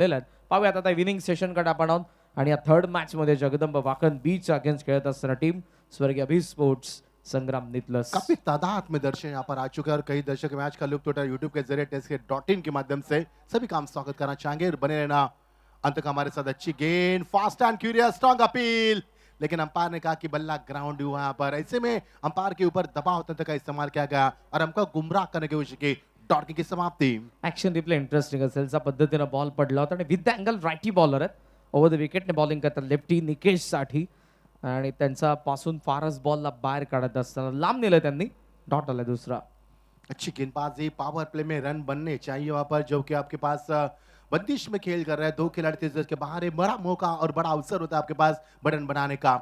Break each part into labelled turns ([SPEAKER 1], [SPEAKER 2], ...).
[SPEAKER 1] दिल्यात. पाहूयात आता विनिंग सेशनकडे आपण आहोत आणि या थर्ड मॅच मध्ये जगदंब वाकण बीच अगेन्स्ट खेळत असताना टीम स्वर्गीय अभि स्पोर्ट्स संग्राम नितलस.
[SPEAKER 2] काफी तादाद में दर्शक यहाँ पर आ चुके हैं और कई दर्शक मैच का लुत्फ उठा यूट्यूब के जरिए टेस्ट के माध्यम से सभी का हम स्वागत करना चाहेंगे और बने रहना अंत तक हमारे साथ। अच्छी गेंद, fast end curious, strong appeal, लेकिन अंपायर ने कहा कि बल्ला ग्राउंड हुआ यहाँ पर। ऐसे में अंपायर के ऊपर दबाव तंत्र का इस्तेमाल किया गया और हमको गुमराह करने की कोशिश की। डॉट की समाप्ति।
[SPEAKER 1] ऍक्शन रिप्ले इंटरेस्टिंग असेल त्या पद्धतीने बॉल पडला होता आणि with the angle righty bowler आहेत. ओव्हर द विकेटने बॉलिंग करतात लेफ्टी निकेश साठी आणि त्यांचा पासून फारच बॉलला बाहेर काढत असताना लांब नेलं त्यांनी. डॉट आला दुसरा.
[SPEAKER 2] अच्छी गेंदबाजी, पावर प्ले में रन बनने चाहिए वहां पर, जो कि आपके पास बंदिश में खेल कर रहे हैं। दो खिलाड़ी थे जिसके बाहर एक बड़ा मौका और बड़ा अवसर होता है आपके पास रन बनाने का।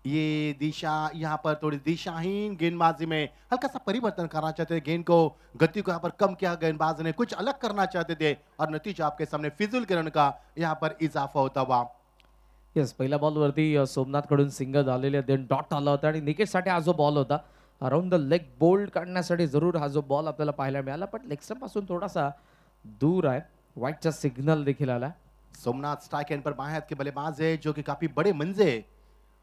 [SPEAKER 2] ये दिशा यहाँ पर थोड़ी दिशाहीन गेंदबाजी में हल्का सा परिवर्तन करना चाहते थे, गेंद को गति को यहाँ पर कम किया गेंदबाज ने, कुछ अलग करना चाहते थे और नतीजा आपके सामने फिजूल के रन का यहाँ पर इजाफा होता हुआ।
[SPEAKER 1] येस, पहिल्या बॉलवरती सोमनाथ कडून सिंगल आलेले देन डॉट आला होता आणि निकेशसाठी हा जो बॉल होता अराउंड द लेग बोल्ड काढण्यासाठी जरूर हा जो बॉल आपल्याला पाहायला मिळाला, पण लेग स्टंप पासून थोडासा दूर आहे. व्हाईटचा सिग्नल देखील आला.
[SPEAKER 2] सोमनाथ स्ट्राइक एंड पर बाएं हाथ के बल्लेबाज है जो कि काफी बड़े मंजे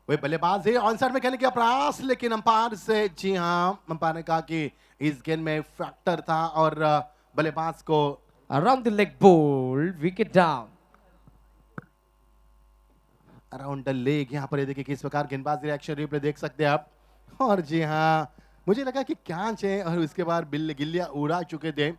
[SPEAKER 2] वे बल्लेबाज है। ऑन साइड में खेलने का प्रयास, लेकिन अंपायर से, जी हाँ, अंपायर ने कहा कि इस गेंद में फैक्टर था और बल्लेबाज को
[SPEAKER 1] around the leg bowled, wicket down.
[SPEAKER 2] Around the leg. यहाँ पर ये देखिए किस प्रकार गेंदबाज रिएक्शन रिप्ले देख सकते हैं आप। और जी हाँ, मुझे लगा कि कैच है और उसके बाद गिल्लियां उड़ा चुके थे।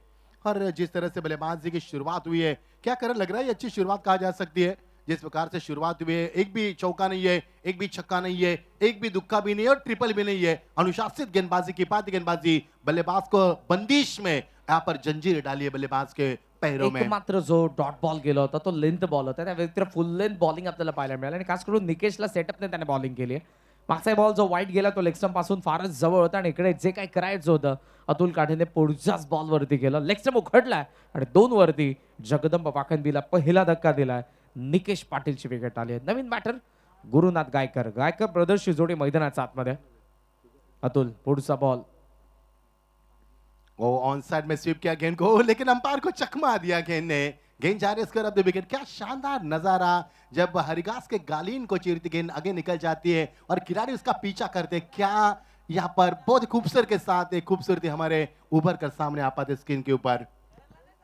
[SPEAKER 2] और जिस तरह से बल्लेबाजी की शुरुआत हुई है, क्या करन लग रहा है ये अच्छी शुरुआत कहा जा सकती है। जिस प्रकार से शुरुआत हुई है, एक भी चौका नहीं है, एक भी छक्का नहीं है, एक भी दुक्का भी नहीं है और ट्रिपल भी नहीं है। अनुशासित गेंदबाजी की पाती गेंदबाजी, बल्लेबाज को बंदिश में यहाँ पर जंजीर डाली है बल्लेबाज के पैरों में।
[SPEAKER 1] मात्र जो डॉट बॉल गेला होता तो लेंथ बॉल होता, त्या व्यतिरिक्त फुल लेंथ बॉलिंग आपल्याला पाहायला मिळाली आणि खास करून निकेशला सेटअपने त्याने बॉलिंग केली आहे. मागचा बॉल जो वाईट गेला तो लेग स्टंप पासून फारच जवळ होता आणि इकडे जे काही करायचं होतं अतुल काठेने पुढच्याच बॉल वरती केलं. लेग स्टंप उखडलाय आणि 2 वरती जगदंब वाकणबीला पहिला धक्का दिलाय. निकेश पाटीलची विकेट आली आहे. नवीन बॅटर गुरुनाथ गायकर. गायकर ब्रदर्सची जोडी मैदानाच्या आतमध्ये. अतुल पुढचा बॉल.
[SPEAKER 2] वो ऑन साइड में स्वीप किया गेंद को, लेकिन अंपायर को चकमा दिया गेंद ने। गेंद जा रही है द विकेट। क्या शानदार नजारा जब हरिगास के गालीन को चीरती गेंद आगे निकल जाती है और खिलाड़ी उसका पीछा करते। क्या यहाँ पर बहुत खूबसूरत के साथ एक खूबसूरती हमारे उभर कर सामने आ पाते स्क्रीन के ऊपर।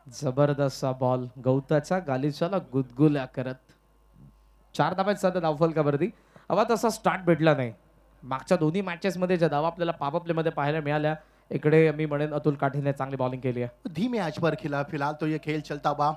[SPEAKER 1] जबरदस्त सा बॉल गवताच्या गालिचाला गुदगुल्या करत 4 धाब्यात सध्या धावफलकावरती. हवा तसा स्टार्ट भेटला नाही. मागच्या दोन्ही मॅचेस मध्ये ज्या धावा आपल्याला पॉवर प्ले मध्ये पाहायला मिळाल्या, इकडे मी म्हणेन अतुल काठीने चांगली बॉलिंग केली आहे.
[SPEAKER 2] धीमे आंच पर खिला फिलहाल तो ये खेल चलता हुआ।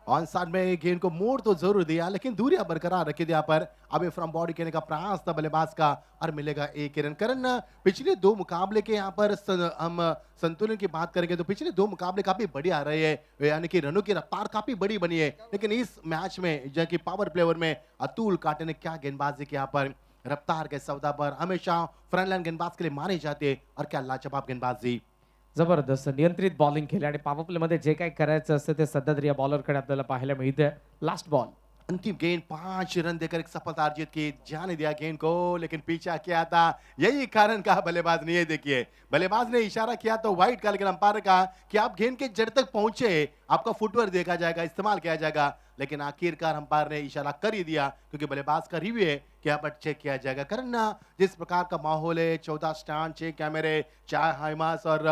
[SPEAKER 2] ऑन साइड में गेंद को मोड़ तो जरूर दिया, लेकिन दूरियां बरकरार रखी थी। यहाँ पर अबे फ्रॉम बॉडी करने का प्रयास था बल्लेबाज का और मिलेगा एक रन। करण, पिछले 2 मुकाबले के यहाँ पर हम संतुलन की बात करेंगे तो पिछले 2 मुकाबले काफी बढ़िया आ रहे हैं, यानी कि रनों की रफ्तार काफी बड़ी बनी है। लेकिन इस मैच में जो कि पावर प्लेवर में अतुल काटे ने क्या गेंदबाजी की, यहाँ पर रफ्तार के सौदा पर हमेशा फ्रंट लाइन गेंदबाज के लिए माने जाते हैं और क्या लाजवाब गेंदबाजी।
[SPEAKER 1] जबरदस्त नियंत्रित बॉलिंग केली आणि पॉवर प्ले मध्ये जे काही करायचं असतं ते सध्या तरी या बॉलरकडे आपल्याला पाहायला मिळते. Last ball.
[SPEAKER 2] अंतिम गेंद 5 रन देकर एक सफलता अर्जित की, जाने दिया गेंद को, लेकिन पीछा किया था। यही कारण कहा बल्लेबाज ने, ये देखिए बल्लेबाज ने इशारा किया तो वाइड का, लेकिन अंपायर ने कहा कि आप गेंद के जड़ तक पहुंचे, आपका फुटवर्क देखा जाएगा, इस्तेमाल किया जाएगा। लेकिन आखिरकार अंपायर ने इशारा कर ही दिया क्योंकि बल्लेबाज का रिव्यू है कि यहाँ पर चेक किया जाएगा। कारण जिस प्रकार का माहौल है, 14 स्टैंड, 6 कैमरे, 4 हाईमास और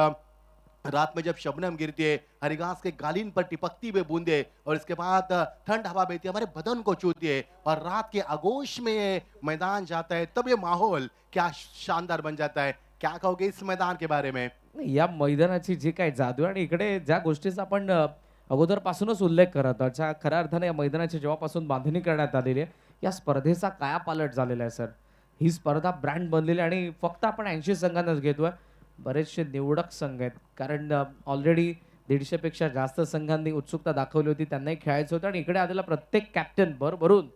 [SPEAKER 2] रात में जब शबनम गिरती है, हरिघास के गालीन पर टिपकती हुई बूंदे और इसके बाद ठंड हवा बहती है, हमारे बदन को छूती है और रात के आगोश में मैदान जाता है, तब ये माहौल क्या शानदार बन जाता है। क्या कहोगे इस मैदान के बारे में?
[SPEAKER 1] या मैदानाची जी काही जादू आणि इकडे ज्या गोष्टीचा आपण अगोदरपासूनच उल्लेख करत आहोत, ज्या खऱ्या अर्थाने या मैदानाची जेव्हापासून बांधणी करण्यात आलेली आहे, या स्पर्धेचा कायापालट झालेला आहे सर. ही स्पर्धा ब्रँड बनलेली आणि फक्त आपण 80 संघांनाच घेतोय. बरेचसे निवडक संघ आहेत, कारण ऑलरेडी 150 पेक्षा जास्त संघांनी उत्सुकता दाखवली होती, त्यांनाही खेळायचं होतं आणि इकडे आलेला प्रत्येक कॅप्टन भरभरून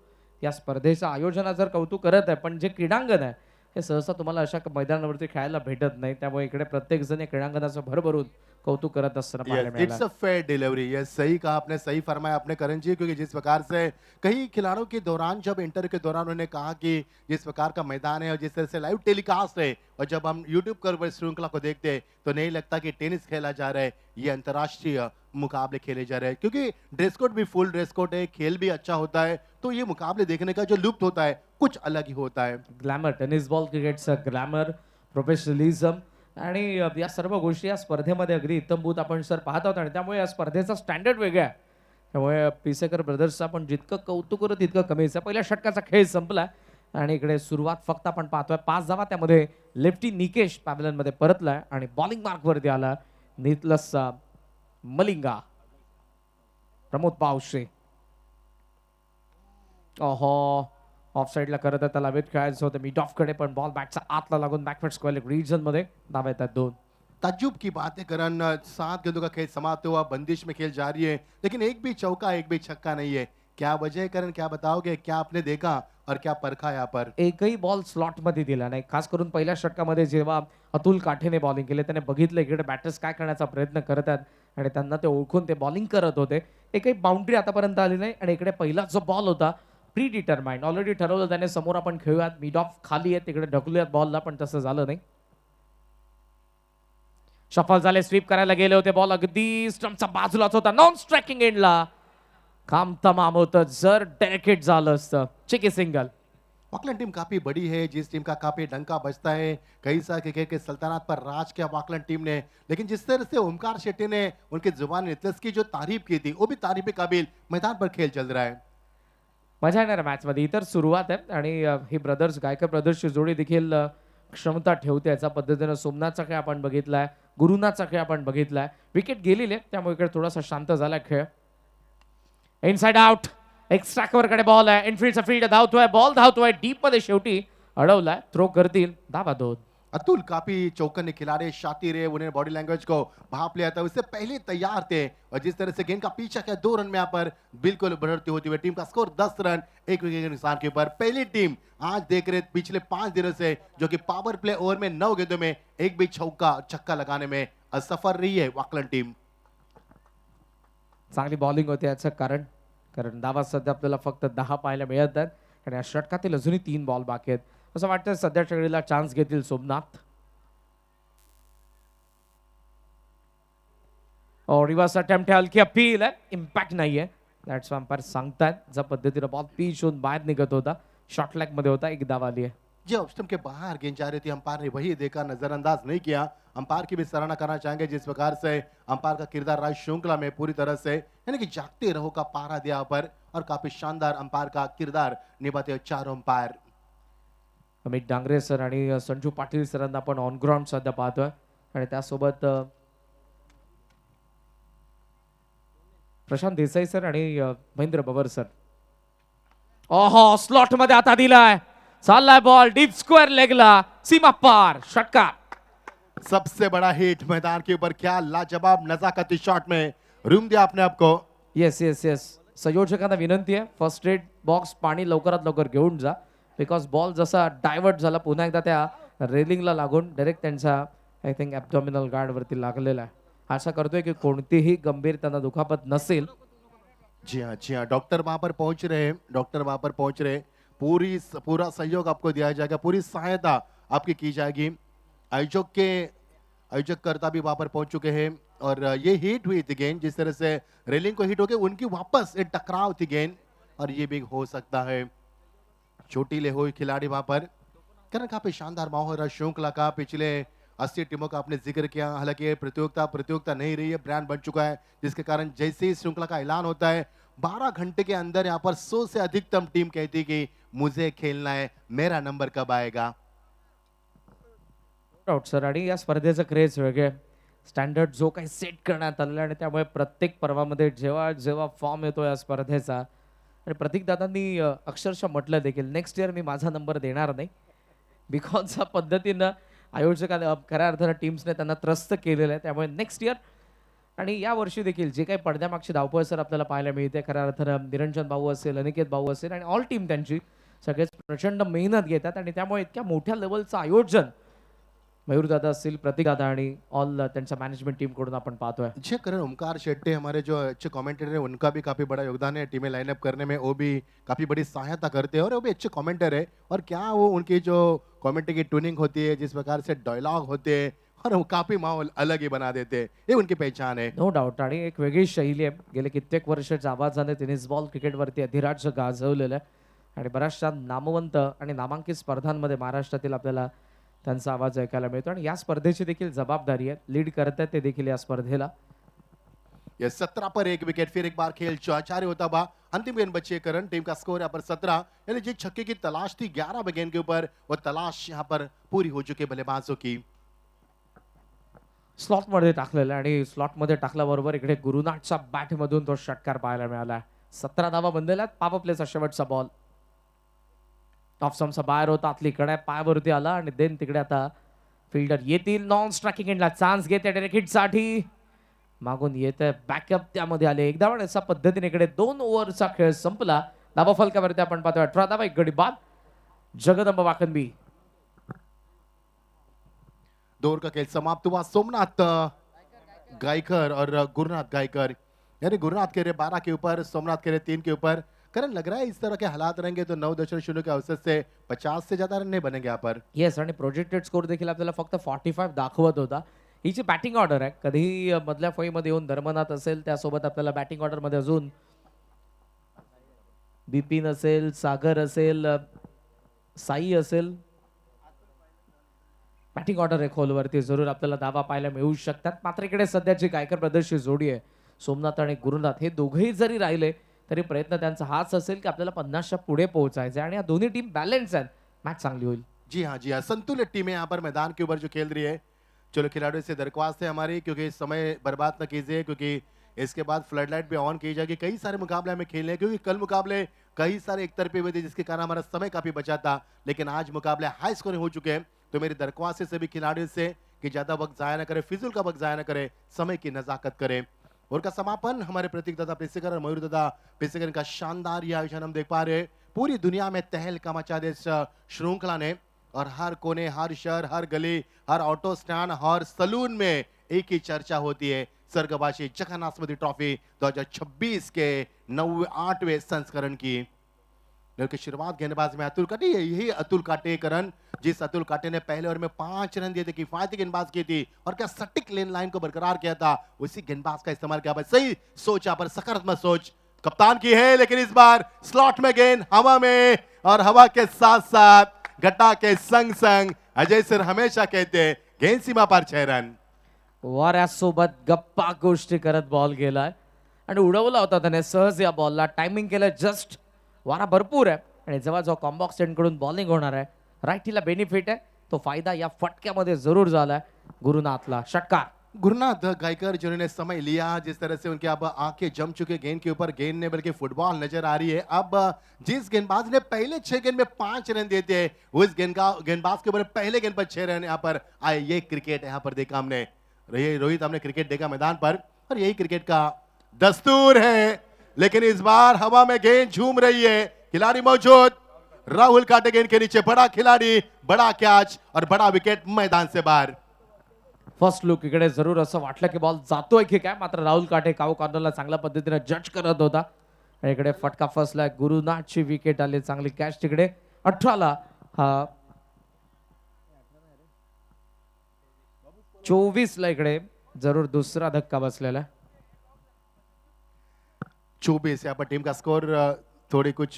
[SPEAKER 1] या स्पर्धेचं आयोजन जर कौतुक करत आहे, पण जे क्रीडांगण आहे हे सहसा तुम्हाला अशा मैदानावरती खेळायला भेटत नाही. त्यामुळे इकडे प्रत्येक जण या क्रीडांगणाचं भरभरून कौतुक करत असताना पाहायला मिळालं.
[SPEAKER 2] It's a fair delivery. ये सही कहा आपने, सही फरमाया आपने करण जी, क्योंकि जिस प्रकार से कई खिलाड़ियों के दौरान, जब इंटरव्यू के दौरान उन्होंने कहा कि जिस प्रकार का मैदान है और जिस तरह से लाइव टेलीकास्ट है और जब हम यूट्यूब पर श्रृंखला को देखते हैं तो नहीं लगता कि टेनिस खेला जा रहा है, ये अंतर्राष्ट्रीय मुकाबले खेले जा रहे हैं, क्योंकि ड्रेस कोड भी फुल ड्रेस कोड है, खेल भी अच्छा होता है, तो ये मुकाबले देखने का जो लुत्फ होता है कुछ अलग ही होता है.
[SPEAKER 1] ग्लॅमर टेनिस बॉल क्रिकेटचं ग्लॅमर प्रोफेशनलिझम आणि या सर्व गोष्टी या स्पर्धेमध्ये अगदी इत्थंभूत आपण सर पाहत आहोत आणि त्यामुळे या स्पर्धेचा स्टँडर्ड वेगळा आहे. त्यामुळे पिसेकर ब्रदर्सचं आपण जितकं कौतुक करू तितकं कमीच आहे. पहिल्या षटकाचा खेळ संपला आणि इकडे सुरुवात फक्त आपण पाहतोय 5 धावा, त्यामध्ये लेफ्टी निकेश पॅव्हलियनमध्ये परतलाय आणि बॉलिंग मार्कवरती आला नितलस मलिंगा. प्रमोद पावशे ओहो ऑफ साईडला करत त्याला वेट खेळायचं होतं मिड ऑफ कडे, पण बॉल बॅटचा आतला लागून बॅकवर्ड स्क्वेअर रिजन मध्ये धावा येतात 2.
[SPEAKER 2] ताज्जुब की बातें करन, 7 गेंदों का खेल समाप्त हुआ, बंदिश में खेल जारी है, लेकिन एक भी चौका एक भी छक्का नहीं है. क्या वजह है करण, क्या बताओगे, क्या आपने देखा और क्या परखा यहाँ पर?
[SPEAKER 1] एकही बॉल स्लॉट मध्ये दिला नाही. खास करून पहिल्या षटकामध्ये जेव्हा अतुल काठेने बॉलिंग केले त्याने बघितलं इकडे बॅटर्स काय करण्याचा प्रयत्न करत आहेत आणि त्यांना ते ओळखून ते बॉलिंग करत होते. एकही बाउंड्री आतापर्यंत आली नाही आणि इकडे पहिला जो बॉल होता प्री डिटरमाइंड ऑलरेडी ठरवलं त्याने समोर आपण खेळूयात, मिड ऑफ खाली आहे तिकडे ढकलूयात बॉलला, पण तसं झालं नाही. शफल झाले, स्वीप करायला गेले होते, बॉल अगदी स्टंपचा बाजूलाच होता, नॉन स्ट्रायकिंग एंडला काम तमाम होतं. जर डेकेट झालं असतं चिकी सिंगल.
[SPEAKER 2] ऑकलैंड टीम काफी बड़ी है, जिस टीम का काफी डंका बजता है, कई साल क्रिकेट के सल्तनत पर राज किया ऑकलैंड टीम ने, लेकिन जिस तरह से ओमकार शेट्टी ने उनकी जुबान नितलस की जो तारीफ की थी वो भी तारीफ के काबिल. मैदान पर खेल चल रहा है.
[SPEAKER 1] मजा येणार मॅच मध्ये. इतर सुरुवात आहे आणि ही ब्रदर्स गायकर ब्रदर्सची जोडी देखील क्षमता ठेवते. याचा पद्धतीनं सोमनाथचा खेळ आपण बघितलाय, गुरुनाथचा खेळ आपण बघितलाय. विकेट गेलेली आहे त्यामुळे इकडे थोडासा शांत झाला खेळ. इनसाइड आउट, एक्स्ट्रा कव्हर कडे बॉल आहे, इनफिल्डचा फील्ड धावतोय, बॉल धावतोय डीप मध्ये, शेवटी अडवलाय, थ्रो करतील, धावा 2.
[SPEAKER 2] अतुल काफी चौकन्ने खिलाड़ी, शातिर है, उन्हें बॉडी लैंग्वेज को भाप लिया था, उससे पहले तैयार थे, और जिस तरह से गेंद का पीछा किया 2 रन में यहाँ पर बिल्कुल बढ़ती होती हुई टीम का स्कोर 10 रन 1 विकेट के नुकसान के ऊपर. पहली टीम आज देख रहे पिछले 5 दिनों से जो कि पावर प्ले ओवर में 9 गेंदों में एक भी चौका छक्का लगाने में असफल रही है ऑकलैंड टीम.
[SPEAKER 1] चांगली बॉलिंग होते याचं कारण धावा सध्या आपल्याला फक्त 10 पाहायला मिळत आहेत आणि या षटकातील अजूनही 3 बॉल बाकी आहेत. असं वाटतं सध्याच्या घडीला चान्स घेतील सोमनाथ. और रिवर्स अटेम्प्ट है, हल्की अपील है, इम्पॅक्ट नाहीये. दॅट्स अंपायर सांगतायत. ज्या पद्धतीने बॉल पिच होऊन बाहेर निघत होता, शॉर्ट लेग मध्ये होता, एक धाव आली आहे.
[SPEAKER 2] जो ऑफ के बाहर गेंद जा रही थी, अंपायर ने वही देखा, नजरअंदाज नहीं किया. अंपायर की भी सराहना करना चाहेंगे जिस प्रकार से अंपायर का किरदार राज श्रृंखला में पूरी तरह से यानी कि जागते रहो का पारा दिया पर, और काफी शानदार अंपायर का किरदार निभाते हुए 4 अंपायर.
[SPEAKER 1] अमित डांगरे सर आणि संजू पाटील सरांना आपण ऑन ग्राउंड सध्या पाहतोय आणि त्यासोबत प्रशांत देसाई सर आणि महेंद्र बबर सर. ओहो स्लॉट मध्ये आता दिलाय, चाललाय बॉल डीप स्क्वेअर लेगला, सीमा पार, षटका.
[SPEAKER 2] सबसे बड़ा हिट मैदान के ऊपर, क्या लाजवाब नजाकती शॉट में रूम दिया आपने आपको.
[SPEAKER 1] Yes yes yes. संयोजकांना विनंती आहे फर्स्ट एड बॉक्स पाणी लवकरात लवकर घेऊन जा, बिकॉज बॉल जसा डायव्हर्ट झाला पुन्हा एकदा त्या रेलिंगला लागून डायरेक्ट त्यांचा आय थिंक ॲब्डॉमिनल गार्ड वरती लागलेला आहे. आशा करतोय की कोणतीही गंभीर त्यांना दुखापत नसेल.
[SPEAKER 2] जी हाँ, डॉक्टर वहां पर पहुंच रहे हैं, डॉक्टर वहां पर पहुंच रहे. पूरा सहयोग आपको दिया जाएगा, पूरी सहायता आपकी की जाएगी. आयोजककर्ता भी वहां पर पहुंच चुके हैं, और ये हिट हुई थी गेंद, जिस तरह से रेलिंग को हिट हो गई, उनकी वापस एक टकराव थी गेंद, और ये भी हो सकता है. चोटिले हुए खिलाड़ी वहां पर. कारण काफी शानदार माहौल रहा श्रृंखला का. पिछले 80 टीमों का आपने जिक्र किया, हालांकि ये प्रतियोगिता नहीं रही है, ब्रांड बन चुका है, जिसके कारण जैसे ही श्रृंखला का ऐलान होता है 12 घंटे के अंदर यहाँ पर 100 से अधिकतम टीम कहती कि मुझे खेलना है, मेरा नंबर कब आएगा.
[SPEAKER 1] सर आणि या स्पर्धेचं क्रेज वेगळे, स्टँडर्ड जो काही सेट करण्यात आलेला आणि त्यामुळे प्रत्येक पर्वामध्ये जेव्हा जेव्हा फॉर्म येतो या स्पर्धेचा, आणि प्रतीक दादांनी अक्षरशः म्हटलं देखील नेक्स्ट इयर मी माझा नंबर देणार नाही, बिकॉज या पद्धतीनं आयोजकांनी खऱ्या अर्थानं टीम्सने त्यांना त्रस्त केलेलं आहे. त्यामुळे नेक्स्ट इयर आणि या वर्षी देखील जे काही पडद्यामागची धावपळ सर आपल्याला पाहायला मिळते, खऱ्या अर्थानं निरंजन भाऊ असेल, अनिकेत भाऊ असेल आणि ऑल टीम त्यांची सगळेच प्रचंड मेहनत घेतात आणि त्यामुळे इतक्या मोठ्या लेवलचं आयोजन मयूर दादा असतील, प्रतीक दादा आणि ऑल त्यांच्या मॅनेजमेंट टीम कडून आपण पाहतोय.
[SPEAKER 2] जी करण, ओमकार शेट्टी हमारे जो अच्छे कमेंटेटर है, उनका भी काफी बड़ा योगदान है टीमें लाइनअप करने में, वो भी काफी बड़ी सहायता करते हैं, और वो भी अच्छे कमेंटर है. और क्या वो उनकी जो कमेंट्री की ट्यूनिंग होती है, जिस प्रकार से डायलॉग होते हैं, और वो काफी माहौल अलग ही बना देते हैं, ये उनकी पहचान है.
[SPEAKER 1] नो डाऊट आणि एक वेगळी शैली आहे. गेले कित्येक वर्ष जाबाजाने टेनिस बॉल क्रिकेटवरती अधिराज्य गाजवलेलं आहे आणि बऱ्याचशा नामवंत आणि नामांकित स्पर्धांमध्ये महाराष्ट्रातील आपल्याला त्यांचा आवाज ऐकायला मिळतो आणि या स्पर्धेची देखील जबाबदारी आहे. लीड करतात ते देखील या स्पर्धेला.
[SPEAKER 2] ये 17 पर एक विकेट, फिर एक बार खेल चौचारी होता हुआ. अंतिम गेंद बची है करण, टीम का स्कोर यहाँ पर 17. यानी जिस छक्के की तलाश थी 11वें गेंद के ऊपर, वो तलाश यहाँ पर पूरी हो चुकी है बल्लेबाजों की.
[SPEAKER 1] स्लॉटमध्ये टाकलेला आहे आणि स्लॉटमध्ये टाकल्याबरोबर इकडे गुरुनाथच्या बॅटमधून तो षटकार पाहायला मिळाला. 17 धावा बनलेल्या आहेत. पॉवर प्लेचा शेवटचा बॉल ऑफ स्टंपचा बाहेर होता, आतली कडे पायावरती आला आणि देन तिकडे आता फिल्डर येतील. नॉन स्ट्रायकिंग एंडला चान्स घेते डायरेक्ट हिटसाठी. मागून येते बॅकअप त्यामध्ये आले. एकदा पण अशा पद्धतीने इकडे 2 ओव्हरचा खेळ संपला. धावा फलकावरती आपण पाहतोय 18 धावा, एक गडी बाद. जगदंब वाकनबी.
[SPEAKER 2] 2 ओवर का खेल समाप्त हुआ. सोमनाथ गायकर और गुरुनाथ गायकर, यानी गुरुनाथ के रहे 12 के ऊपर, सोमनाथ के रहे 3 के ऊपर. करण लग रहा है इस तरह के हालात रहेंगे तो 9.0 के अवसर से 50 से ज्यादा रन नहीं बनेंगे यहाँ पर.
[SPEAKER 1] येस आणि प्रोजेक्टेड स्कोर देखील आपल्याला फक्त 45 दाखवत होता. ही जी बॅटिंग ऑर्डर आहे, कधीही मधल्या फळीमध्ये येऊन धर्मनाथ असेल, त्यासोबत आपल्याला बॅटिंग ऑर्डर मध्ये अजून बिपिन असेल, सागर असेल, साई असेल. बॅटिंग ऑर्डर आहे खोलवरती जरूर आपल्याला धावा पाहायला मिळू शकतात. मात्र इकडे सध्याची गायकर ब्रदर्सची जोडी आहे, सोमनाथ आणि गुरुनाथ, हे दोघेही जरी राहिले तरी प्रयत्न त्यांचा हाच असेल की आपल्याला 50च्या पुढे पोहोचायचं आहे आणि या दोन्ही टीम बॅलन्स आहेत. मॅच चांगली होईल.
[SPEAKER 2] जी हाँ, संतुलित टीमें यहाँ पर मैदान के ऊपर जो खेल रही है. चलो खिलाड़ियों से दरख्वास्त है हमारी, क्योंकि समय बर्बाद न कीजिए, क्योंकि इसके बाद फ्लड लाइट भी ऑन की जाएगी. कई सारे मुकाबले हमें खेलने हैं, क्योंकि कल मुकाबले कई सारे एक तरफे हुए थे, जिसके कारण हमारा समय काफी बचा था. लेकिन आज मुकाबले हाई स्कोरिंग हो चुके हैं. तो मेरी दरख्वास्त है सभी खिलाड़ियों से कि ज्यादा वक्त जाया न करें, फिजूल का वक्त जाया न करें, समय की नजाकत करें. और का समापन हमारे प्रतीक दादा पेसेकर और मयूर दादा पेसेकर का शानदार ये आयोजन हम देख पा रहे हैं. पूरी दुनिया में तहलका मचा दे इस श्रृंखला ने, और हर कोने, हर शहर, हर गली, हर ऑटो स्टैंड, हर सलून में एक ही चर्चा होती है, स्वर्गवासी जगन्नाथ ट्रॉफी 2026 के 8वें संस्करण की. की शुरुआत गेंदबाज में अतुल काटे, यही अतुल काटेकरन, जिस अतुल काटे ने पहले ओवर में 5 रन दिए थे, किफायती गेंदबाज की थी और क्या सटीक लेन लाइन को बरकरार किया था, उसी गेंदबाज का इस्तेमाल किया. सही सोच यहाँ पर, सकारात्मक सोच कप्तान की है. लेकिन इस बार स्लॉट में गेंद हवा में, और हवा के साथ साथ घटा के संग संग अजय सर हमेशा कहते हैं गेंद सीमा पर 6 रन.
[SPEAKER 1] वाऱ्यासोबत गप्पा गोष्टी करत बॉल गेलाय आणि उडवला होता त्याने सहज या बॉलला. टायमिंग केलं जस्ट. वारा भरपूर आहे आणि जेव्हा जो कॉम्बॉक्स कडून बॉलिंग होणार आहे, राईटीला बेनिफिट आहे, तो फायदा या फटक्यामध्ये जरूर झालाय गुरुनाथला. षटकार.
[SPEAKER 2] गुरुनाथ गायकर जिन्होंने समय लिया, जिस तरह से उनके अब आंखें जम चुके गेंद के ऊपर, गेंद ने बल्कि फुटबॉल नजर आ रही है. अब जिस गेंदबाज ने पहले 6 गेंद में 5 रन देते, उस गेंदबाज के ऊपर पहले गेंद पर 6 रन यहाँ पर आए. ये क्रिकेट यहाँ पर देखा हमने, रोहित हमने क्रिकेट देखा मैदान पर, और यही क्रिकेट का दस्तूर है. लेकिन इस बार हवा में गेंद झूम रही है, खिलाड़ी मौजूद. राहुल काटे गेंद के नीचे, बड़ा खिलाड़ी, बड़ा कैच और बड़ा विकेट मैदान से बाहर.
[SPEAKER 1] फर्स्ट लुक इकडे जरूर असं वाटलं की बॉल जातोय की काय, मात्र राहुल काटे काऊ कॉर्नरला चांगल्या पद्धतीने जज करत होता आणि इकडे फटका फसलाय. गुरुनाथची विकेट आली, चांगली कॅच तिकडे 18ला. हा 24ला इकडे जरूर दुसरा धक्का बसलेला.
[SPEAKER 2] 24 यहाँ पर टीम का स्कोर थोड़ी कुछ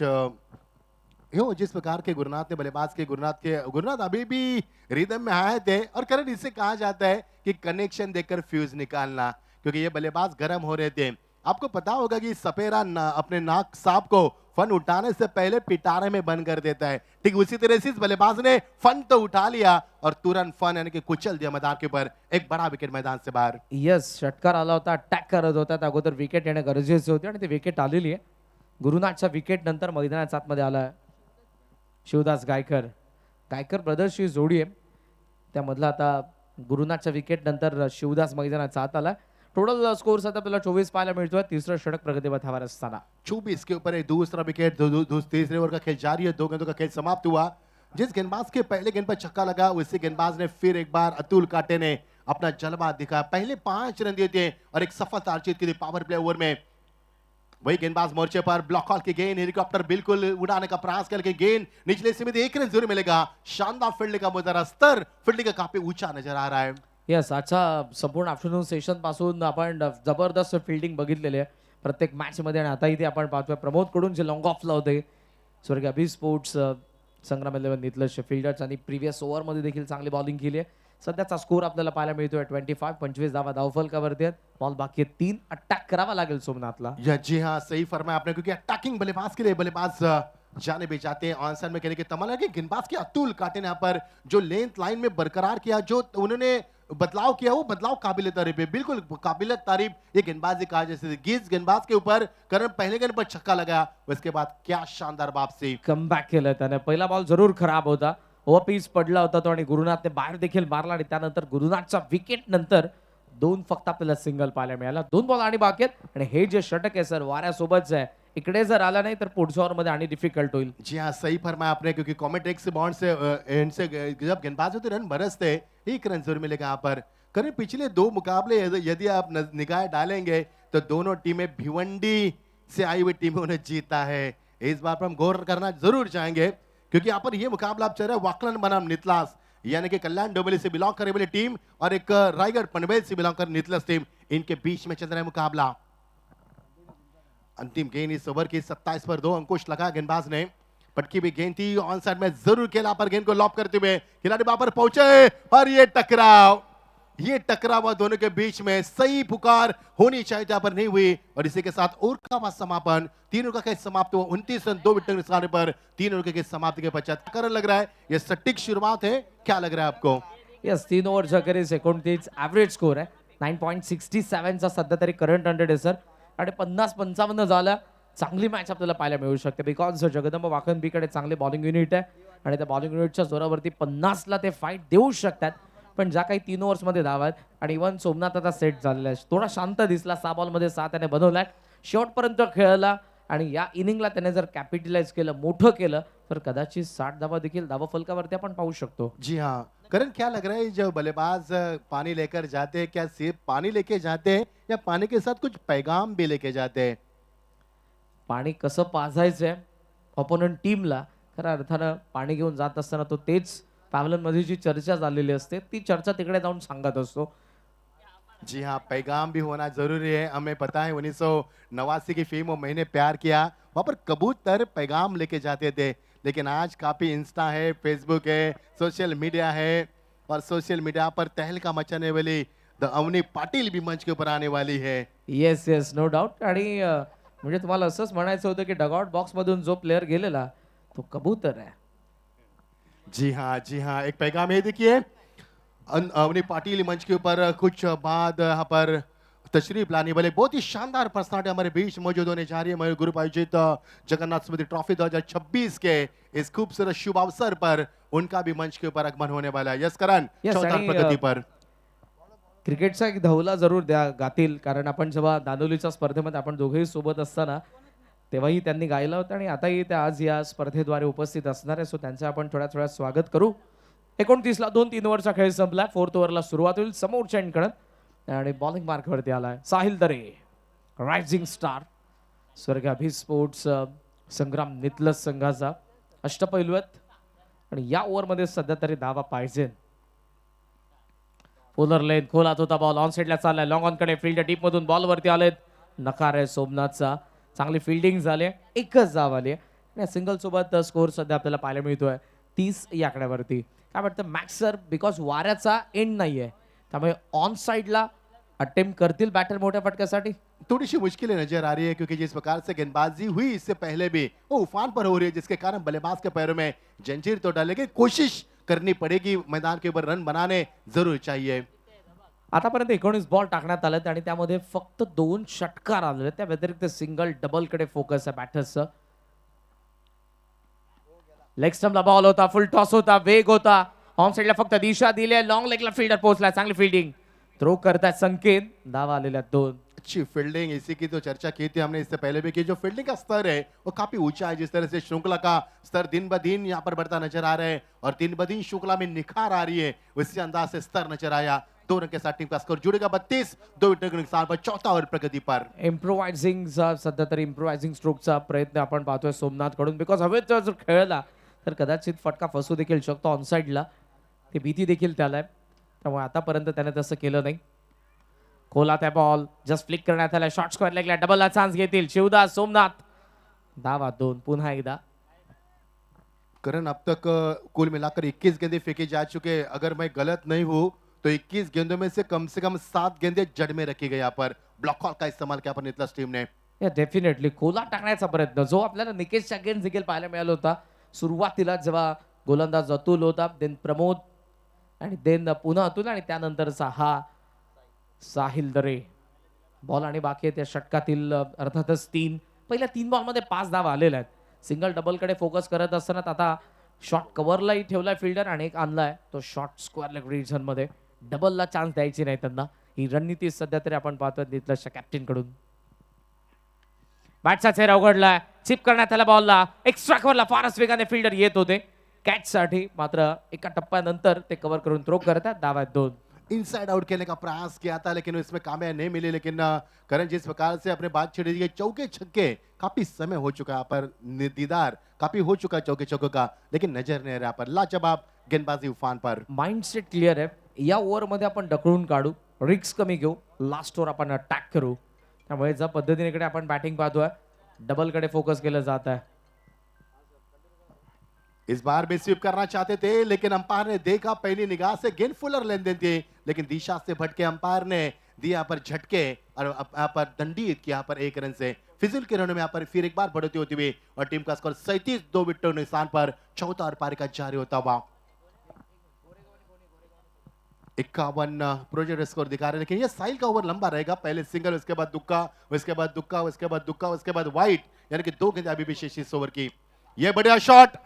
[SPEAKER 2] जिस प्रकार के गुरुनाथ ने बल्लेबाज के गुरुनाथ अभी भी रिदम में आए थे. और करण इसे कहा जाता है कि कनेक्शन देकर फ्यूज निकालना, क्योंकि ये बल्लेबाज गर्म हो रहे थे. आपको पता होगा कि सपेरा अपने नाक सांप को फन उठाने से पहले पिटारे में बंद कर देता है. ठीक उसी तरह से इस बल्लेबाज ने फन तो उठा लिया और तुरंत फन यानी कि कुचल दिया मैदान के ऊपर. एक बड़ा विकेट मैदान से बाहर.
[SPEAKER 1] यस, षटकार आला होता, अटॅक करत होता, त्या अगोदर विकेट येणे गरजेचे होते आणि ती विकेट आलेली आहे. गुरुनाथच्या विकेट नंतर मैदानाच्या आतमध्ये आला शिवदास गायकर. गायकर ब्रदर्सची जोडी आहे, त्यामधला आता गुरुनाथच्या विकेट नंतर शिवदास मैदानाच्या आत आला. टोटल स्कोर सध्या आपल्याला 24 पाहायला मिळतोय. तिसरं षटक प्रगतीपथावर असताना
[SPEAKER 2] 24 के ऊपर एक दूसरा विकेट. तीसरे ओवर का खेल जारी है, 2 गेंदों का खेल समाप्त हुआ. जिस गेंदबाज के पहले गेंद पर छक्का लगा, उसी गेंदबाज ने फिर एक बार अतुल काटे ने अपना जलवा दिखाया. पहले 5 रन दिए थे और एक सफलता अर्जित की थी पावर प्ले ओवर में. वही गेंदबाज मोर्चे पर ब्लॉक हॉल की गेंद, हेलीकॉप्टर बिल्कुल उड़ाने का प्रयास करके गेंद निचले सीमित 1 रन जरूर मिलेगा. शानदार फील्डिंग का मुजरा, स्तर फील्डिंग का काफी ऊंचा नजर आ रहा है.
[SPEAKER 1] येस, आजच्या संपूर्ण आफ्टरनून सेशन पासून आपण जबरदस्त फिल्डिंग बघितलेली आहे प्रत्येक मॅच मध्ये, आणि आता इथे आपण पाहतोय प्रमोद कडून जे लॉंग ऑफ लावते स्वर्गीय अभि स्पोर्ट्स संग्राम 11 नितलस फिल्डर्स, आणि प्रिव्हियस ओव्हरमध्ये देखील चांगली बॉलिंग केली आहे. सध्याचा स्कोर आपल्याला पाहायला मिळतोय 25 धावा धावफलकावरती आहेत. बॉल बाकी आहे 3, अटॅक करावा लागेल सोमनाथला.
[SPEAKER 2] या जी हाँ, सही फरमाया आपने, क्योंकि अटैकिंग बल्लेबाज के लिए बल्लेबाज जाने भी जाते हैं ऑन साइड में खेलने के तमन्ना कि गेंदबाज के अतुल काटे ने यहाँ पर जो लेंथ लाइन में बरकरार किया, जो उन्होंने बदलाव किया, वो बदलाव काबिल तारीफ है, बिल्कुल काबिल तारीफ ये गेंदबाजी कहा जैसे गिज गेंदबाज के ऊपर करण पहले गेंद पर छक्का लगाया, उसके बाद क्या शानदार वापसी.
[SPEAKER 1] कमबॅक केलं त्याने. पहिला बॉल जरूर खराब होता, ओव्हरपीच पडला होता तो, आणि गुरुनाथने बाहेर देखील मारला, आणि त्यानंतर गुरुनाथच्या विकेट नंतर 2 फक्त आपल्याला सिंगल पाहायला मिळाला. 2 बॉल आणि बाकी आहेत, आणि हे जे षटक आहे सर वाऱ्यासोबतच आहे, इकडे जर आला नाही तर पुढच्या ओव्हरमध्ये आणि डिफिकल्ट होईल.
[SPEAKER 2] जी हाँ, सही फरमाया आपने, क्योंकि कॉमेंट्रेक से बॉन्ड से एंड से जब गेंदबाजों के रन बरसते, 1 रन जरूर मिलेगा यहाँ पर. करें पिछले 2 मुकाबले यदि आप निगाह डालेंगे तो दोनों टीमें भिवंडी से आई हुई टीमों ने जीता है. इस बार पर हम गौर करना जरूर चाहेंगे, क्योंकि यहाँ पर ये मुकाबला आप चल रहा है वाकलन बनाम नितलास, यानी कि कल्याण डोंबिवली से बिलोंग करने वाली टीम और एक रायगढ़ पनवेल से बिलोंग कर नितलास टीम, इनके बीच में चल रहा है मुकाबला. अंतिम गेंद इस ओवर की 27 पर 2 अंकुश लगा गेंदबाज ने. पटकी भी गेंद थी ऑन साइड में, जरूर खेला पर गेंद को लॉप करते हुए खिलाड़ी वहां पर पहुंचे, और ये टकराव दोनों के बीच में सही पुकार होनी चाहिए, यहाँ पर नहीं हुई, और इसी के साथ ओवर का समापन 3 ओवर का समाप्त हुआ 29 रन 2 विकेट निशाने पर 3 ओवर के समाप्ति के पश्चात. कारण लग रहा है ये सटीक शुरुआत है, क्या लग रहा है आपको?
[SPEAKER 1] येस, 3 ओव्हरच्या अखेरीस 29 ॲव्हरेज स्कोर आहे. 9.67 चा सध्या तरी करंट हंड्रेड आहे सर, आणि 50-55 झाला. चांगली मॅच आपल्याला पाहायला मिळू शकते, बिकॉज जगदंब वाकणबीकडे चांगले बॉलिंग युनिट आहे, आणि त्या बॉलिंग युनिटच्या जोरावरती 50 ला ते फाईट देऊ शकतात. पण ज्या काही 3 ओव्हर्समध्ये धावा आहेत, आणि इव्हन सोमनाथ आता सेट झालेला आहे, थोडा शांत दिसला, 6 बॉलमध्ये 6 त्याने बनवलाय, शेवटपर्यंत खेळला, आणि या इनिंगला त्याने जर कॅपिटलाइज केलं, मोठं केलं, तर कदाचित 60 धावा देखील धावा फलकावरती आपण पाहू शकतो.
[SPEAKER 2] जी हाँ, करण क्या लग रहा है जो बल्लेबाज पानी लेकर जाते हैं, क्या सिर्फ पानी लेके जाते हैं या पानी के साथ कुछ पैगाम भी लेके जाते हैं?
[SPEAKER 1] पाणी कसं पाजायचंय ऑपोनंट टीमला, खऱ्या अर्थानं पाणी घेऊन जात असताना तो तेच पॅव्हलियनमध्ये जी चर्चा झालेली असते ती चर्चा तिकडे जाऊन सांगत असतो.
[SPEAKER 2] जी हाँ, पैगाम भी होना जरूरी है. हमें पता है 1989 की फिल्म मैंने प्यार किया, वहां पर कबूतर पैगाम लेके जाते थे, लेकिन आज काफी इंस्टा है, फेसबुक है, सोशल मीडिया है, और सोशल मीडिया पर तहलका मचाने वाली द अवनी पाटिल भी मंच के ऊपर आने वाली है.
[SPEAKER 1] Yes yes, no doubt. आणि म्हणजे तुम्हाला असंच म्हणायचं होतं की डगआउट बॉक्स मधून जो प्लेअर गेलेला तो कबूतर है.
[SPEAKER 2] जी हाँ, एक पैगाम ये देखिए, अवनी पाटिल मंच के ऊपर कुछ बाद यहाँ पर तशरीफ लाने वाले बहुत ही शानदार पर्सनालिटी हमारे बीच मौजूद होने जा रही है. मयूर ग्रुप आयोजित जगन्नाथ स्मृति ट्रॉफी 2026 के इस खूबसूरत शुभ अवसर पर उनका भी मंच के ऊपर आगमन होने वाला है. यस करण,
[SPEAKER 1] Yes,
[SPEAKER 2] चौथा
[SPEAKER 1] आणि,
[SPEAKER 2] प्रगति पर
[SPEAKER 1] क्रिकेटचा एक धवला जरूर द्या गातील, कारण आपण जेव्हा दानोलीच्या स्पर्धेमध्ये आपण दोघेही सोबत असताना तेव्हाही त्यांनी गायला होतं, आणि आताही त्या आज या स्पर्धेद्वारे उपस्थित असणार आहे. सो त्यांचं आपण थोड्या स्वागत करू. 29 ला 2-3 ओव्हरचा खेळ संपला. 4th ओव्हरला सुरुवात होईल समोरच्या एंडकडे, आणि बॉलिंग मार्कवरती आलाय साहिल दरे, रायझिंग स्टार, स्वर्गीय अभि स्पोर्ट्स संग्राम नितलस संघाचा अष्टपैलू आहेत, आणि या ओव्हरमध्ये सध्या तरी धावा पाहिजे. पोलर लेन खोलात होता बॉल, ऑन साइडला चाललाय, लॉंग ऑन कडे फील्ड टीप मधून बॉल वरती आलेत, नकार आहे सोमनाथचा. चांगली फिल्डिंग झाली, एकच धाव आली, आणि सिंगल सोबत स्कोर सध्या आपल्याला पाहायला मिळतोय 30 या आकड्यावरती. काय वाटतं मॅक्स सर, बिकॉज वाऱ्याचा एंड नाहीये, त्यामुळे ऑन साइडला अटेम्प्ट करतील बॅटर मोठ्या फटक्यासाठी?
[SPEAKER 2] थोड़ी सी मुश्किलें नजर आ रही है, क्योंकि जिस प्रकार से गेंदबाजी हुई इससे पहले भी वो उफान पर हो रही है, जिसके कारण बल्लेबाज के पैरों में जंजीर तो डालेगी, कोशिश करनी पड़ेगी, मैदान के ऊपर रन बनाने जरूर चाहिए.
[SPEAKER 1] आतापर्यंत 19 बॉल टाकण्यात आलेत, आणि त्यामध्ये फक्त 2 षटकार आले, त्या व्यतिरिक्त सिंगल डबल कडे फोकस आहे बॅटर्सचा. लेग स्टंपला बॉल होता, फुल टॉस होता, वेग होता, ऑन साइडला फक्त दिशा दिली, लॉंग लेगला फील्डर पोहोचला, चांगली फिल्डिंग, थ्रो करतायत संकेत, धावा आलेल्या 2.
[SPEAKER 2] अच्छी फील्डिंग, इसी की तो चर्चा की थी हमने इससे पहले भी, कि जो फील्डिंग का स्तर है वो काफी ऊंचा है. जिस तरह से श्रृंखला का स्तर दिन ब दिन यहाँ पर बढ़ता नजर आ रहा है, और दिन ब दिन श्रृंखला में निखार आ रही है, उसी अंदाज से स्तर नजर आया. 2 रन के साथ टीम का स्कोर जुड़ेगा 32, 2 विकेट के नुकसान पर. चौथा ओवर प्रगति पर
[SPEAKER 1] इम्प्रोवायझिंगचा सध्या तरी इम्प्रोवायझिंग स्ट्रोकचा प्रयत्न आपण पाहतोय सोमनाथ कडून, बिकॉज हवेत जर खेळला तर कदाचित फटका फसू देखील शकतो ऑन साइडला, ती भीती देखील त्याला आहे. त्यामुळे आतापर्यंत त्याने तसं केलं नाही. खोला त्या बॉल जस्ट फ्लिक करण्यात आला. शॉर्ट स्क्वेअर लेगला डबलला चान्स घेतील शिवदास सोमनाथ. धावा 2 पुन्हा एकदा.
[SPEAKER 2] करण अब तक कुल मिलाकर 21 गेंदे फेंके जा चुके हैं। अगर मैं गलत नहीं हूं तो 21 गेंदों में से कम 7 गेंदे जड़ में रखी गई। यहाँ पर ब्लॉक कॉल का इस्तेमाल किया पर नितलस टीम ने।
[SPEAKER 1] या डेफिनेटली खोला टाकण्याचा प्रयत्न जो आपल्याला निकेशच्या अगेन्स्ट देखील पाहायला मिळाला होता. सुरुवातीला जेव्हा गोलंदाज अतुल होता, देन प्रमोद आणि देन पुन्हा अतुल आणि त्यानंतरचा हा साहिल दरे. बॉल आणि बाकी आहे त्या षटकातील अर्थातच 3 पहिल्या 3 बॉलमध्ये 5 धावा आलेल्या आहेत. सिंगल डबल कडे फोकस करत असताना आता शॉट कव्हरलाही ठेवलाय फिल्डर आणि एक आणलाय तो शॉट स्क्वेअर लेग रिजन मध्ये. डबलला चान्स द्यायची नाही त्यांना. ही रणनीती सध्या तरी आपण पाहतोय तिथल्या कॅप्टन कडून. बॅटचा चेहरा उघडलाय. चिप करण्यात आला बॉलला. एक्स्ट्रा कव्हरला फारच वेगाने फिल्डर येत होते कॅच साठी. मात्र एका टप्प्यानंतर ते कव्हर करून थ्रो करतात. धावा 2.
[SPEAKER 2] इनसाइड आउट खेलने का प्रयास किया था लेकिन इसमें कामयाब नहीं मिली। लेकिन करण जिस प्रकार से अपने बात छिड़ी है चौके छक्के काफी समय हो चुका है पर दीदार काफी हो चुका है चौके छक्कों का लेकिन नजर नहीं आ रहा पर लाजवाब गेंदबाजी उफान पर।
[SPEAKER 1] माइंडसेट क्लिअर आहे. या ओव्हरमध्ये आपण ढकलून काढू, रिक्स कमी घेऊ, लास्ट ओव्हर आपण अटॅक करू. त्यामुळे ज्या पद्धतीने इकडे आपण बॅटिंग पाहतोय डबल कडे फोकस केलं जात आहे.
[SPEAKER 2] इस बार भी स्वीप करना चाहते थे लेकिन अंपायर ने देखा पहली निगाह से गेंद फुलर लेन-देन थी लेकिन दिशा से भटके अंपायर ने दिया पर झटके और यहाँ पर दंडित किया पर 1 रन से। फिजिल के रनों में यहाँ पर फिर एक बार बढ़ोतरी होती हुई और टीम का स्कोर 37 2 विकेटों के निशान पर चौथा और पारी का जारी होता हुआ 51 प्रोजेक्ट स्कोर दिखा रहे हैं। लेकिन ये साहिल का ओवर लंबा रहेगा। पहले सिंगल, उसके बाद दुक्का, उसके बाद दुक्का, उसके बाद दुक्का, उसके बाद वाइट, यानी कि 2 गेंद अभी भी शेष इस ओवर की। ये बढ़िया शॉट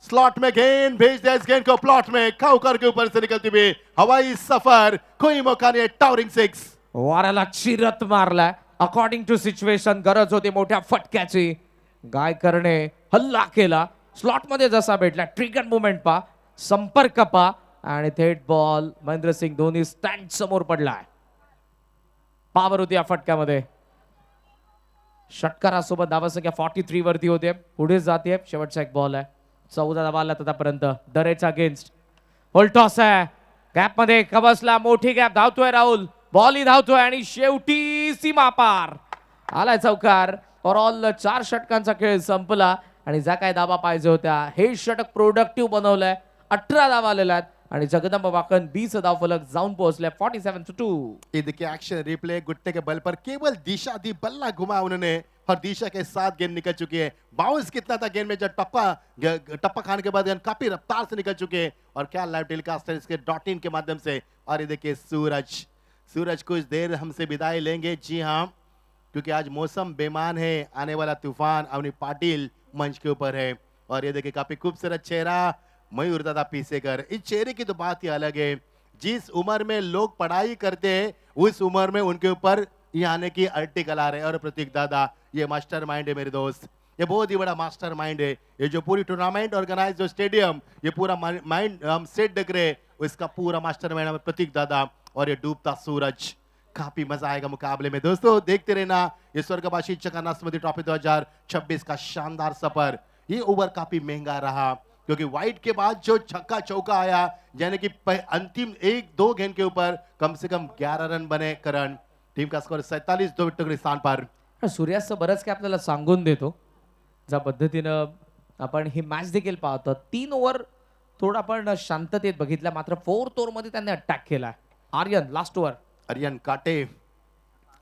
[SPEAKER 2] स्लॉट में गेंद भेज दिया। इस गेंद को प्लॉट में खाउकर के ऊपर से निकलती हुई हवाई सफर, कोई मौका नहीं। टावरिंग 6
[SPEAKER 1] वाराला चिरत मारलाय. अकॉर्डिंग टू सिच्युएशन गरज होती मोठ्या फटक्याची. गायकरने हल्ला केला. स्लॉट मध्ये जसा भेटला ट्रिगर मुवमेंट पा, संपर्क पा आणि थेट बॉल महेंद्रसिंग धोनी स्टँड समोर पडलाय. पावर होती या फटक्यामध्ये. षटकारासोबत धावसंख्या 43 वरती होते. पुढे जाते. शेवटचा एक बॉल आहे. 14 धावा आला आतापर्यंत. दरेच्या अगेन्स्ट होल्ड टॉस आहे. गॅप मध्ये कबसला मोठी गॅप. धावतोय राहुल. बॉल धावतोय आणि शेवटी सीमा पार आलाय चौकार. ऑल 4 षटकांचा खेळ संपला आणि ज्या काय धावा पाहिजे होत्या हे षटक प्रोडक्टिव्ह बनवलंय. 18 धावा आलेल्या आहेत आणि जगदंब वाकन 20 धाव फलक जाऊन पोहोचले 47-2.
[SPEAKER 2] ये देखिए एक्शन रिप्ले। गुट्टे के बल पर केवल दिशा दी बल्ला घुमा उन्होंने और दिशा के साथ गेंद निकल चुकी है। बाउंस कितना था गेंद में जब टप्पा खाने के बाद गेंद काफी रफ्तार से निकल चुके हैं। और क्या लाइव टेलीकास्ट है इसके .in के माध्यम से। और ये देखिए सूरज कुछ देर हमसे विदाई लेंगे। जी हाँ, क्योंकि आज मौसम बेमान है। आने वाला तूफान अवनी पाटिल मंच के ऊपर है। और ये देखिए काफी खूबसूरत चेहरा मयूर दादा पीसेकर। इस चेहरे की तो बात ही अलग है। जिस उम्र में लोग पढ़ाई करते हैं उस उम्र में उनके ऊपर ये आने की आर्टिकल आ रहे हैं। और प्रतीक दादा ये मास्टरमाइंड है मेरे दोस्त, ये बहुत ही बड़ा मास्टरमाइंड है। ये जो पूरी टूर्नामेंट ऑर्गेनाइज जो स्टेडियम ये पूरा माइंड हम सेट देख रहे इसका पूरा मास्टरमाइंड प्रतीक दादा। और ये डूबता सूरज, काफी मजा आएगा मुकाबले में दोस्तों। देखते रहना ये स्वर्गवासी चकाना स्मृति ट्रॉफी 2026 का शानदार सफर। ये ओवर काफी महंगा रहा क्योंकि वाइट के बाद जो छक्का चौका आया यानी कि अंतिम 1-2 गेंद के ऊपर कम से कम 11 रन बने। करण टीम का स्कोर 47 2 विकेटों के स्थान पर।
[SPEAKER 1] सूर्यास्त बरंच काय आपल्याला सांगून देतो. ज्या पद्धतीनं आपण ही मॅच देखील पाहतो. 3 ओव्हर थोडं आपण शांततेत बघितलं मात्र 4th ओव्हर मध्ये त्यांनी अटॅक केला. Aryan last over.
[SPEAKER 2] आर्यन काटे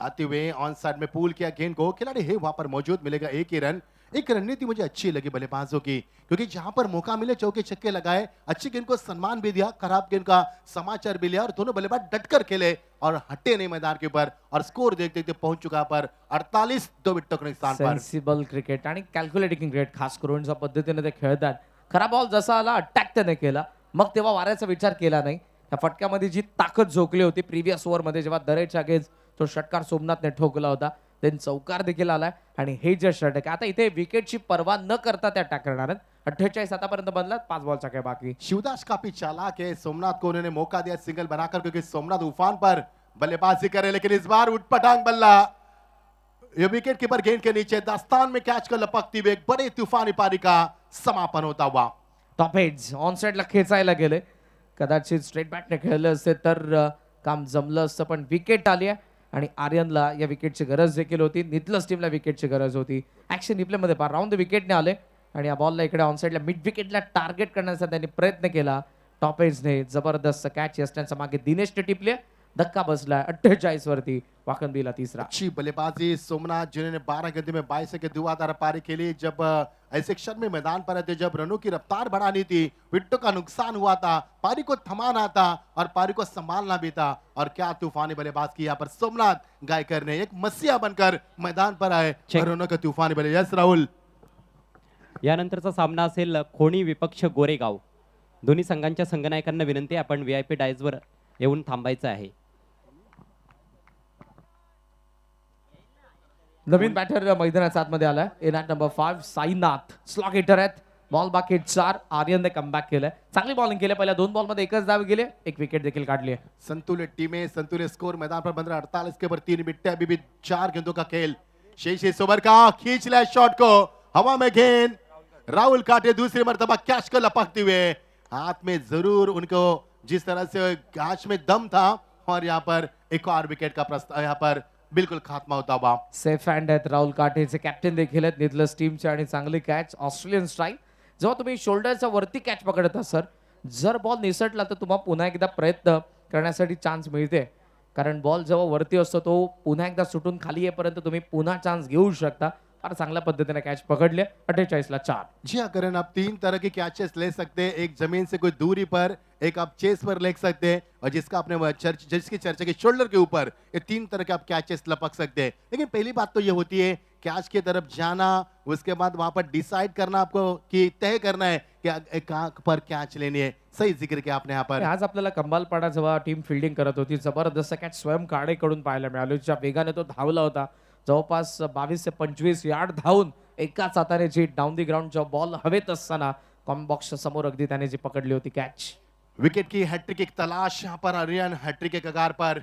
[SPEAKER 2] आते हुए ऑन साइड में पूल किया गेंद को। खिलाड़ी है वहां पर मौजूद, मिलेगा 1 ही रन। एक रणनीति मुझे अच्छी लगी बल्लेबाजों की क्योंकि जहां पर मौका मिले चौके छक्के लगाए। अच्छी गेंद को सम्मान भी दिया, खराब गेंद का समाचार भी लिया और दोनों बल्लेबाज डटकर खेले और हटे नहीं मैदान के ऊपर। और स्कोर देखते देखते पहुंच चुका पर 48 2 विकेटों के स्थान पर।
[SPEAKER 1] सेन्सिबल क्रिकेट आणि कॅल्क्युलेटिंग क्रिकेट खास करून ज्या पद्धतीने ते खेळतात. खरा बॉल जसा आला अटॅक त्याने केला. मग तेव्हा वाऱ्याचा विचार केला नाही. त्या फटक्यामध्ये जी ताकद झोकली होती प्रिव्हियस ओव्हरमध्ये जेव्हा दरेच्या अगेन्स्ट तो षटकार सोमनाथने ठोकला होता देन चौकार देखील आलाय. आणि हे जे षटक आता इथे विकेटची पर्वा न करता त्या अटॅक करणार आहेत. 48 आतापर्यंत बनला. 5 बॉलचा काय बाकी.
[SPEAKER 2] शिवदास काफी चालाक है। सोमनाथ को उन्होंने मौका दिया सिंगल बनाकर क्योंकि सोमनाथ उफान पर बल्लेबाजी करे लेकिन इस बार उठपटांग बल्ला ये विकेट कीपर गेंद के नीचे दास्तान में कैच को लपकती हुई एक बड़े तूफानी पारी का समापन होता हुआ।
[SPEAKER 1] टॉप एज ऑन साइडला खेचायला गेले. कदाचित स्ट्रेट बॅटने खेळलं असते तर काम जमलं असतं, पण विकेट आली आहे आणि आर्यनला या विकेटची गरज देखील होती. नितलस टीमला विकेटची गरज होती. ॲक्शन रिप्लेमध्ये पहा, राऊंड द विकेटने आले आणि या बॉलला इकडे ऑनसाईडला मिड विकेटला टार्गेट करण्याचा त्यांनी प्रयत्न केला. टॉप एजने जबरदस्त कॅच यस्ट्यांच्या मागे दिनेशने टिपले. धक्का बसला 48 वरती. वाकनबीला तिसरा.
[SPEAKER 2] अच्छी बल्लेबाजी सोमनाथ जिन्होंने 12 गेंदों में 22 के धुआंधार पारी खेली। जब ऐसे क्षण में मैदान पर आते, जब रनों की रफ्तार बढ़ानी थी, विकेटों का नुकसान हुआ था, पारी को थमाना था और पारी को संभालना भी था। और क्या तूफानी बल्लेबाज की यहाँ पर सोमनाथ गायकर ने, एक मसीहा बनकर मैदान पर आए और रनों के तूफानी बल्ले। यस राहुल,
[SPEAKER 3] यानंतरचा सामना असेल खोणी विपक्ष गोरेगाव. दोन्ही संघांच्या संघनायकांना विनंती आहे, आपण VIP डायजवर येऊन थांबायचं आहे.
[SPEAKER 1] नवीन बॅटर मैदानाच्या आतमध्ये आलाय. In at number 5 Sainath slog hitter आहेत. बॉल बाकी 4. आर्यनने कमबॅक केलंय. चांगली बॉलिंग केली. पहिल्या 2 बॉलमध्ये एकच धाव गेले, एक विकेट देखील काढली आहे.
[SPEAKER 2] संतुलित टीमें, संतुलित स्कोर, मैदान पर 15-48 के ऊपर 3 विकेट, अभी भी 4 गेंदों का खेल। शेष इस ओवर का खींच लिया शॉट को, हवा में गेंद, राहुल काटे दूसरी मर्तबा कैच को लपकते हुए, हाथ में जरूर उनको जिस तरह से कैच में दम था, और यहाँ पर एक और विकेट का प्रस्ताव यहाँ पर बिल्कुल खात्मा होता हुआ।
[SPEAKER 1] सेफ हँड आहेत राहुल काटेचे, कॅप्टन देखील आहेत नितलस टीमचे आणि चांगली कॅच. Australian strike. जेव्हा तुम्ही शोल्डरच्या वरती कॅच पकडत असाल, जर बॉल निसटला तर तुम्हाला पुन्हा एकदा प्रयत्न करण्यासाठी चान्स मिळते, कारण बॉल जेव्हा वरती असतो तो पुन्हा एकदा सुटून खाली येईपर्यंत तुम्ही पुन्हा चान्स घेऊ शकता. फार चांगल्या पद्धतीने कॅच पकडले. 48 ला 4.
[SPEAKER 2] जी हाँ करण, आप 3 तरह की कैचेस ले सकते हैं। एक जमीन से कोई दूरी पर, एक आप चेस पर ले सकते हैं, और जिसका आपने जिसकी चर्चा की शोल्डर के ऊपर, ये 3 तरह के आप कैचेस लपक सकते हैं। लेकिन पहली बात तो ये होती है कैच की तरफ जाना, उसके बाद वहां पर डिसाइड करना आपको कि तय करना है कि कहां पर कैच लेनी है। सही जिक्र किया आपने यहाँ पर।
[SPEAKER 1] आज आपल्याला कंबालपाडा जेव्हा टीम फिल्डिंग करत होती, जबरदस्त कॅच स्वयं काडेकडून पाहायला मिळाली. ज्या वेगाने तो धावला होता, जवळपास 22 ते 25 यार्ड धावून एकाच हाताने जी डाऊन दी ग्राउंड जो बॉल हवेत असताना कॉम बॉक्सच्या समोर अगदी त्याने जी पकडली होती कॅच.
[SPEAKER 2] विकेट की हैट्रिक की तलाश यहाँ पर आर्यन, हैट्रिक के कगार पर,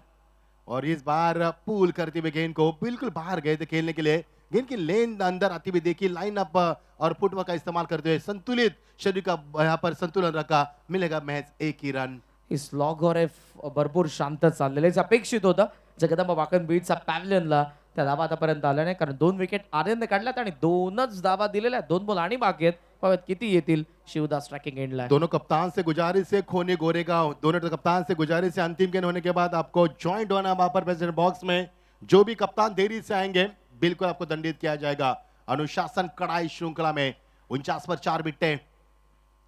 [SPEAKER 2] और इस बार पूल करते हुए गेंद को बिल्कुल बाहर गए थे खेलने के लिए। गेंद की लेन अंदर आती हुई देखी, लाइन अप और फुटवर्क का इस्तेमाल करते हुए संतुलित शरीर का यहाँ पर संतुलन रखा, मिलेगा महज 1 ही रन।
[SPEAKER 1] ही स्लॉगर भरपूर शांत चाललेले अपेक्षित होतं. जगदंबा वाकन बीटचा पॅव्हलियनला त्या धावा आतापर्यंत आल्या नाही, कारण 2 विकेट आर्यनने काढल्यात आणि 2च धावा दिलेल्या आहेत. 2 बॉल आणि बाकी आहेत. पाहूयात किती येतील. शिवदास ट्रॅकिंग एंडला.
[SPEAKER 2] दोनों कप्तान से गुजारिश है, खोने गोरेगांव दोनों कप्तान से गुजारिश है, अंतिम गेंद होने के बाद आपको ज्वाइंट होना वहां पर प्रेसिडेंट बॉक्स में। जो भी कप्तान देरी से आएंगे बिल्कुल आपको दंडित किया जाएगा। अनुशासन कड़ाई श्रृंखला में 49 पर 4 विकेटें।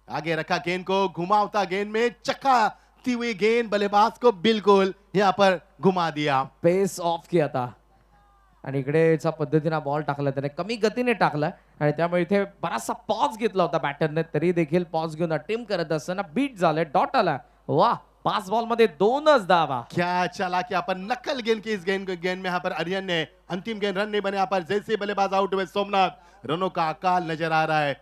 [SPEAKER 2] आगे रखा गेंद को, घुमावता गेंद में चक्काती हुई गेंद बल्लेबाज को बिल्कुल यहाँ पर घुमा दिया।
[SPEAKER 1] पेस ऑफ किया था आणि इकडेच्या पद्धतीने बॉल टाकला त्याने, कमी गतीने टाकला आणि त्यामुळे इथे बराचसा पॉज घेतला होता बॅटरने. तरी देखील पॉज घेऊन अटेम्प्ट करत असताना बीट झाले, डॉट आला. वाह, 5 बॉल मध्ये 2च धावा.
[SPEAKER 2] क्या चला कि यहाँ पर नकल गेंद की इस गेंद में यहाँ पर आर्यन ने, अंतिम गेंद रन नहीं बने। यहाँ पर जैसे बल्लेबाज आउट हुए सोमनाथ, रनों का अकाल नजर आ रहा है।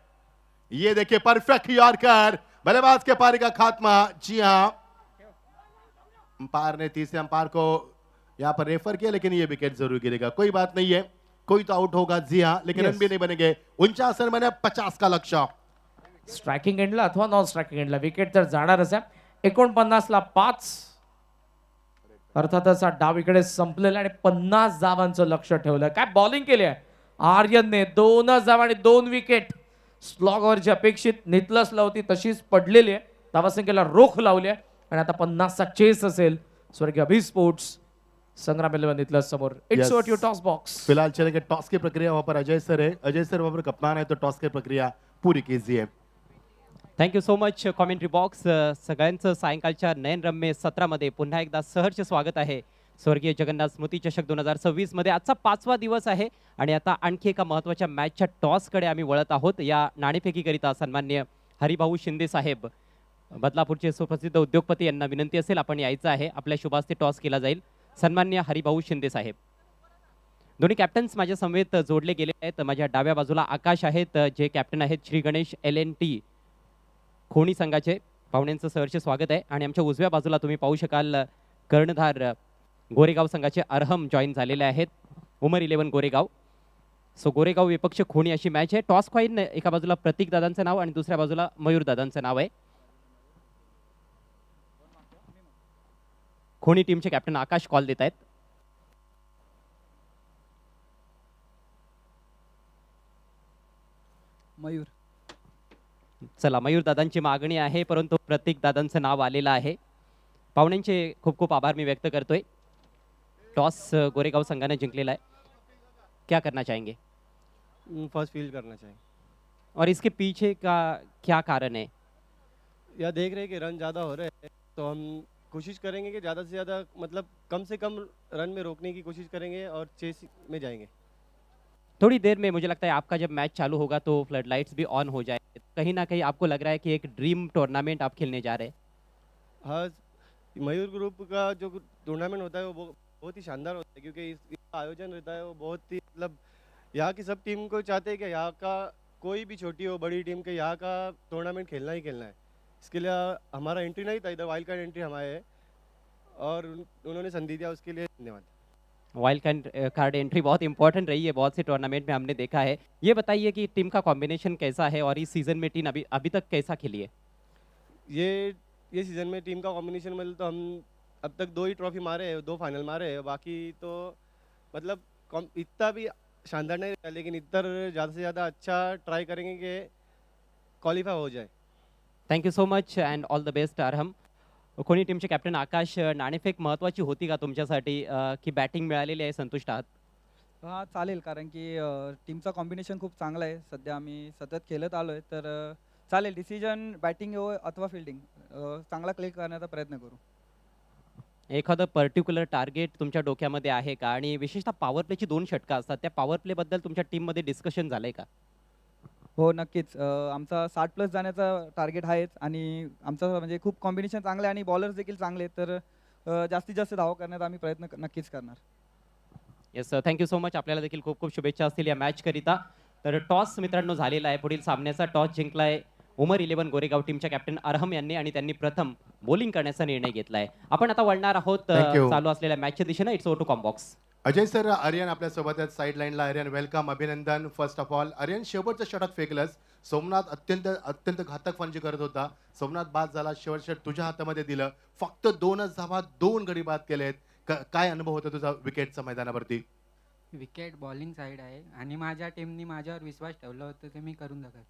[SPEAKER 2] ये देखिए परफेक्ट यॉर्कर, बल्लेबाज के पारी का खात्मा। जी हाँ, अंपायर ने तीसरे अंपायर को यहाँ पर रेफर किया, लेकिन ये विकेट जरूर गिरेगा। कोई बात नहीं है, कोई तो आउट होगा। जी हाँ, लेकिन
[SPEAKER 1] Yes.
[SPEAKER 2] रन भी नहीं बनेंगे। 49 रन बने, 50 का लक्ष्य।
[SPEAKER 1] स्ट्रायकिंग एंडला अथवा नॉन स्ट्रायकिंग एंडला विकेट तर जाणारच आहे. 49 ला 5. अर्थातच हा डाव इकडे संपलेला आणि 50 धावांचं लक्ष ठेवलं. काय बॉलिंग केली आहे आर्यनने. 2च धावा आणि 2 विकेट. स्लॉगवरची अपेक्षित नितलसला होती तशीच पडलेली आहे. धावासंख्येला रोख लावली आहे आणि आता 50चा चेस असेल. स्वर्गीय अभि स्पोर्ट्स संग्राम नितलस समोर. It's
[SPEAKER 2] Yes.
[SPEAKER 1] Your toss box.
[SPEAKER 2] फिलहाल चलेंगे टॉस की प्रक्रिया, वहां पर अजय सर है। अजय सर वहां पर कप्तान है, तो टॉस की प्रक्रिया पूरी कीजिए।
[SPEAKER 3] Thank you so much commentary box. सगळ्यांचं सायंकाळच्या नयनरम्य सत्रामध्ये पुन्हा एकदा सहर्ष स्वागत आहे. स्वर्गीय जगन्नाथ स्मृती चषक 2026 मध्ये आजचा 5वा दिवस आहे आणि आता आणखी एका महत्त्वाच्या मॅचच्या टॉसकडे आम्ही वळत आहोत. या नाणेफेकीकरिता सन्मान्य हरिभाऊ शिंदे साहेब, बदलापूरचे सुप्रसिद्ध उद्योगपती, यांना विनंती असेल आपण यायचं आहे. आपल्या शुभास्ते टॉस केला जाईल. सन्मान्य हरिभाऊ शिंदे साहेब. दोन्ही कॅप्टन्स माझ्या समवेत जोडले गेले आहेत. माझ्या डाव्या बाजूला आकाश आहेत, जे कॅप्टन आहेत श्री गणेश LNT खोणी संघाचे. पाहुण्यांचं सहर्ष स्वागत आहे. आणि आमच्या उजव्या बाजूला तुम्ही पाहू शकाल कर्णधार गोरेगाव संघाचे अरहम जॉईन झालेले आहेत. उमर 11 गोरेगाव. सो गोरेगाव विपक्ष खोणी अशी मॅच आहे. टॉस कॉईन एका बाजूला प्रतीक दादांचं नाव आणि दुसऱ्या बाजूला मयूर दादांचं नाव आहे. खोनी टीमचे कॅप्टन आकाश कॉल देत आहेत.
[SPEAKER 4] मयूर.
[SPEAKER 3] चला, मयूर दादांची मागणी आहे, परंतु प्रतीक दादांचं नाव आलेलं आहे. पाहुण्यांचे खूप खूप आभार मी व्यक्त करतोय. टॉस गोरेगाव संघाने जिंकलेला है, क्या करना चाहेंगे?
[SPEAKER 5] फर्स्ट फील्ड करना चाहिए।
[SPEAKER 3] और इसके पीछे का क्या कारण है?
[SPEAKER 5] या देख रहे हैं कि रन ज़्यादा हो रहे हैं, तो हम कोशिश करेंगे कि ज़्यादा से ज़्यादा मतलब कम से कम रन में रोकने की कोशिश करेंगे और चेस में जाएंगे।
[SPEAKER 3] थोड़ी देर में मुझे लगता है आपका जब मैच चालू होगा तो फ्लड लाइट्स भी ऑन हो जाए, कहीं ना कहीं आपको लग रहा है कि एक ड्रीम टूर्नामेंट आप खेलने जा रहे हैं।
[SPEAKER 5] हाँ, मयूर ग्रुप का जो टूर्नामेंट होता है वो बहुत ही शानदार होता है, क्योंकि इसका आयोजन रहता है वो बहुत ही मतलब यहाँ की सब टीम को चाहते हैं कि यहाँ का कोई भी छोटी हो बड़ी टीम के यहाँ का टूर्नामेंट खेलना ही खेलना है। इसके लिए हमारा एंट्री नहीं था, इधर वाइल्ड कार्ड एंट्री हमारे है और उन्होंने संधि दिया, उसके लिए धन्यवाद।
[SPEAKER 3] वाइल्ड कार्ड एंट्री बहुत इंपॉर्टेंट रही है, बहुत से टूर्नामेंट में हमने देखा है। ये बताइए कि टीम का कॉम्बिनेशन कैसा है और इस सीजन में टीम अभी तक कैसा खेली है?
[SPEAKER 5] ये सीज़न में टीम का कॉम्बिनेशन मतलब तो हम अब तक 2 ही ट्रॉफी मारे हैं, 2 फाइनल मारे हैं, बाकी तो मतलब इतना भी शानदार नहीं रहा, लेकिन इधर ज़्यादा से ज़्यादा अच्छा ट्राई करेंगे कि क्वालिफाई हो जाए।
[SPEAKER 3] Thank you so much and all the best Arham. कोणी टीमचे कॅप्टन आकाश, नाणेफेक महत्त्वाची होती का तुमच्यासाठी, की बॅटिंग मिळालेली आहे, संतुष्ट आहात?
[SPEAKER 4] हां, चालेल, कारण की टीमचा कॉम्बिनेशन खूप चांगला आहे. सध्या आम्ही सतत खेळत आलो आहे, तर चालेल. डिसिजन बॅटिंग हो अथवा फील्डिंग चांगला क्लिक करण्याचा प्रयत्न करू.
[SPEAKER 3] एखादं पर्टिक्युलर टार्गेट तुमच्या डोक्यामध्ये आहे का? आणि विशेषतः पॉवर प्लेची 2 षटकं असतात, त्या पॉवर प्लेबद्दल तुमच्या टीममध्ये डिस्कशन झालंय का?
[SPEAKER 4] हो, नक्कीच. आमचा 60+ जाण्याचा टार्गेट आहेच आणि आमचं म्हणजे खूप कॉम्बिनेशन चांगलं आहे आणि बॉलर्स देखील चांगले आहेत, तर जास्तीत जास्त धावा करण्याचा आम्ही प्रयत्न नक्कीच करणार.
[SPEAKER 3] Yes, thank you so much. आपल्याला देखील खूप खूप शुभेच्छा असतील या मॅचकरिता. तर टॉस मित्रांनो झालेला आहे. पुढील सामन्याचा टॉस जिंकलाय उमर 11 गोरेगाव टीमच्या कॅप्टन अरहम यांनी आणि त्यांनी प्रथम बॉलिंग करण्याचा निर्णय घेतलाय. आपण आता वळणार आहोत
[SPEAKER 2] Thank you.
[SPEAKER 3] चालू असलेल्या मॅचच्या दिशेने. It's over to commbox.
[SPEAKER 2] Ajay sir, Aryan आपल्या सोबत आहेत साईड लाईनला. आर्यन, वेलकम, अभिनंदन. फर्स्ट ऑफ ऑल आर्यन, शेवटचं षटक फेकलंस. सोमनाथ अत्यंत घातक फंजी करत होता. सोमनाथ बाद झाला, शेवटचं षटक तुझ्या हातामध्ये दिलं. फक्त 2च धावा, 2 गडी बाद केलेत. काय अनुभव होता तुझा विकेटचा मैदानावरती?
[SPEAKER 6] विकेट बॉलिंग साईड आहे आणि माझ्या टीमनी माझ्यावर विश्वास ठेवला होता, ते मी करून दाखवलं.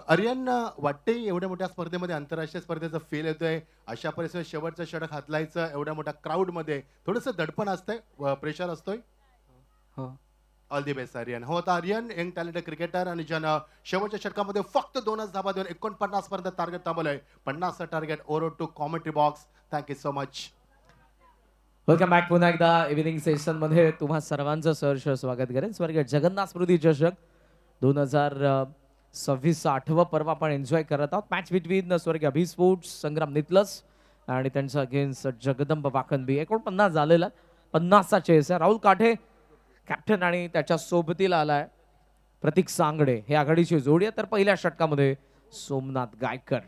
[SPEAKER 2] आर्यन, वाटते एवढ्या मोठ्या स्पर्धेमध्ये, आंतरराष्ट्रीय स्पर्धेचा फील येतोय, अशा परिस्थितीत शेवटचं षटक हातलायचं एवढ्या मोठ्या क्राऊडमध्ये, थोडंसं दडपण असतंय, प्रेशर असतोय?
[SPEAKER 6] हो,
[SPEAKER 2] ऑल दी बेस्ट आर्यन. हो, आता आर्यन यंग टॅलेंटेड क्रिकेटर आणि ज्यानं शेवटच्या षटकामध्ये फक्त 2च धाबा देऊन 49 पर्यंत टार्गेट थांबवलंय. 50चं target. Over to commentary box. Thank you so much.
[SPEAKER 1] Welcome back. पुन्हा एकदा इव्हिनिंग सेशनमध्ये तुम्हा सर्वांचं सहर्ष स्वागत करेन. स्वर्गीय जगन्नाथ स्मृती चषक 2026 8वं पर्व आपण एन्जॉय करत आहोत. मॅच बिटवीन स्वर्गीय अभि स्पोर्ट्स संग्राम नितलस आणि त्यांचा अगेन्स्ट जगदंब वाकणबी. 49 झालेला, 50चा चेस आहे. राहुल काठे कॅप्टन आणि त्याच्या सोबतीला आलाय प्रतीक सांगडे. हे आघाडीची जोडी आहे. तर पहिल्या षटकामध्ये सोमनाथ गायकर.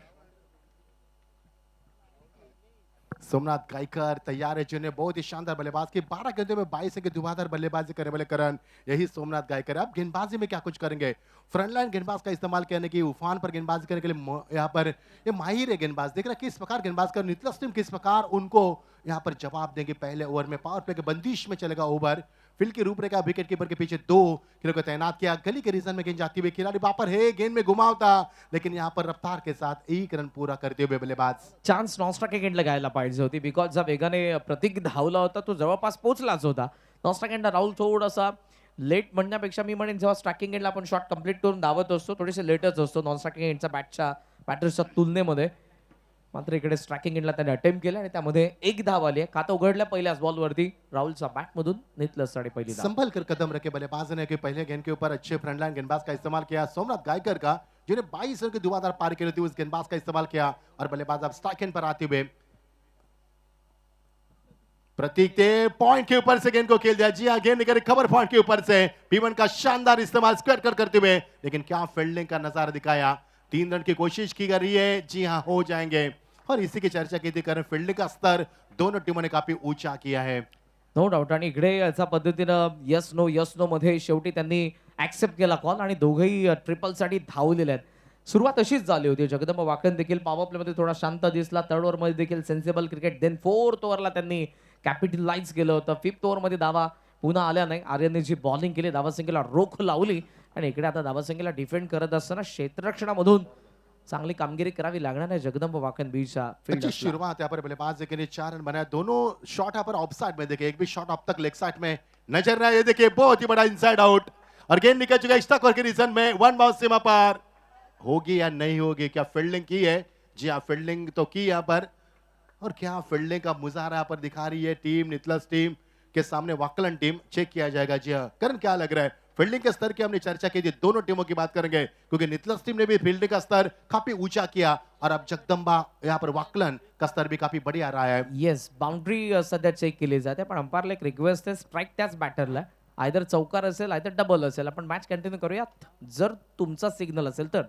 [SPEAKER 2] सोमनाथ गायकर तैयार है, जिन्हें बहुत ही शानदार बल्लेबाज की 12 गेंदों में 22 के धुआंधार बल्लेबाजी करे वाले करण, यही सोमनाथ गायकर है. अब गेंदबाजी में क्या कुछ करेंगे? फ्रंटलाइन गेंदबाज का इस्तेमाल करने की, उफान पर गेंदबाजी करने के लिए यहाँ पर ये माहिर है गेंदबाज. देख रहे किस प्रकार गेंदबाज कर, नितलस टीम किस प्रकार उनको यहाँ पर जवाब देंगे. पहले ओवर में पावर प्ले के बंदिश में चलेगा ओवर. फील्ड की रूपरेखा, विकेट कीपर के पीछे 2 खिलाड़ियों को तैनात किया. गली के रीजन में गेंद जाती हुई, खिलाड़ी वापर है, गेंद में घुमावता, लेकिन यहाँ पर रफ्तार के साथ एक रन पूरा करते हुए बल्लेबाज.
[SPEAKER 1] चान्स नॉनस्ट्राइक एंडला घ्यायला पाहिजे होती, बिकॉज ज्या वेगाने प्रतीक धावला होता तो जवळपास पोहोचलाच होता. नॉनस्ट्राइक एंडला राहुल थोडासा लेट म्हणण्यापेक्षा मी म्हणेन, जेव्हा स्ट्रायकिंग एंडला आपण शॉट कंप्लीट करून धावत असतो थोडेसे लेटच असतो नॉनस्ट्राइकिंग एंडच्या बॅटर्सच्या तुलनेमध्ये. मात्र इकडे स्ट्रायकिंग एंडला त्याने अटेम्प्ट केला आणि त्यामध्ये 1 धाव आली आहे. खाता उघडल्या पहिल्याच बॉलवरती राहुलचा बॅटमधून नितलस आणि पहिली धाव.
[SPEAKER 2] संभल कर कदम रखे बल्लेबाज ने कि पहले गेंद के ऊपर अच्छे फ्रंटलाइन गेंदबाज का इस्तेमाल किया. सोमनाथ गायकर का, जिन्हें 22 रन की धुआंधार पारी की थी, उस गेंदबाज का इस्तेमाल किया और बल्लेबाज अब स्ट्राइक पर आते हुए प्रतीक ने पॉइंट के ऊपर से गेंद को खेल दिया. जी हाँ, गेंद निकली खबर पॉइंट के ऊपर से. पीवन का शानदार इस्तेमाल स्क्वायर करते हुए, लेकिन क्या फील्डिंग का नजारा दिखाया. 3 रन की कोशिश की रही है. जी हाँ, हो जाएंगे. और इसी की चर्चा की थी, कारण फील्डिंग का स्तर दोनों टीमों ने काफी ऊंचा किया है.
[SPEAKER 1] No doubt. आणि इकडे याचा पद्धतीनं यस नो मध्ये शेवटी त्यांनी ऍक्सेप्ट केला कॉल आणि दोघंही ट्रिपलसाठी धावलेले आहेत. सुरुवात अशीच झाली होती. जगदंब वाकण देखील पॉवर प्लेमध्ये थोडा शांत दिसला. थर्ड ओव्हरमध्ये देखील सेन्सिबल क्रिकेट. देन फोर्थ ओव्हरला त्यांनी कॅपिटलाइज केलं होतं. फिफ्थ ओव्हरमध्ये धावा पुन्हा आल्या नाही. आर्यनने जी बॉलिंग केली धावासंख्येला रोख लावली आणि इकडे आता धावासंख्येला डिफेंड करत असताना क्षेत्ररक्षणामधून चांगली कामगिरी करावी लागणार आहे जगदंब वाकण बीच्या फील्ड
[SPEAKER 2] अच्छी शुरुआत यहाँ पर बल्लेबाज के लिए 4 रन बनाया। दोनों शॉट यहाँ पर ऑफ साइड में देखिए, एक भी शॉट अब तक लेग साइड में नजर नहीं आया। ये देखिए बहुत ही बड़ा इनसाइड आउट और गेंद निकल चुका है एक्स्ट्रा स्कोर के रीजन में। वन बाउंस सीमा पर होगी या नहीं होगी, क्या फील्डिंग की है? जी हाँ, फील्डिंग तो की यहाँ पर, और क्या फील्डिंग का मुजाहरा यहाँ पर दिखा रही है टीम नितलस टीम के सामने वाकलन टीम। चेक किया जाएगा। जी हाँ करण, क्या लग रहा है? फील्डिंग के स्तर की हमने चर्चा की थी, दोनों टीमों की बात करेंगे क्योंकि नितलस टीम ने भी फील्डिंग का स्तर काफी ऊंचा किया और अब जगदंबा यहाँ पर वाकलन का स्तर भी काफी बढ़िया रहा है।
[SPEAKER 1] येस, बाउंड्री सध्या चेक केली जाते पण अंपायरला एक रिक्वेस्ट आहे, स्ट्राईक त्याच बॅटरला आयदर चौकार असेल आयदर डबल असेल. आपण मॅच कंटिन्यू करूयात जर तुमचा सिग्नल असेल तर.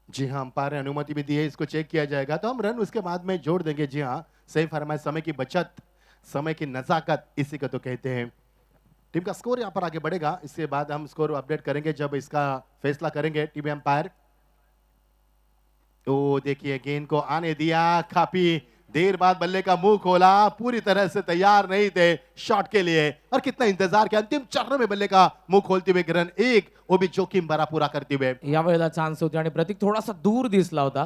[SPEAKER 2] जी हाँ, अंपायर ने अनुमति भी दी है, इसको चेक किया जाएगा तो हम रन उसके बाद में जोड़ देंगे। जी हाँ, सही फरमाए, समय की बचत, समय की नजाकत इसी को तो कहते हैं। टीम का स्कोर यहाँ पर आगे बढ़ेगा, इसके बाद हम स्कोर अपडेट करेंगे जब इसका फैसला करेंगे टीम अंपायर। तो देखिए गेंद को आने दिया, काफी देर बाद बल्ले का मुंह खोला, पूरी तरह से तैयार नहीं थे शॉट के लिए और कितना इंतजार किया। अंतिम चरणों में बल्ले का मुंह खोलते हुए रन एक, वो भी जोखिम भरा पूरा करते हुए।
[SPEAKER 1] या वेळेला चान्स होते आणि प्रतीक थोडासा दूर दिसला होता.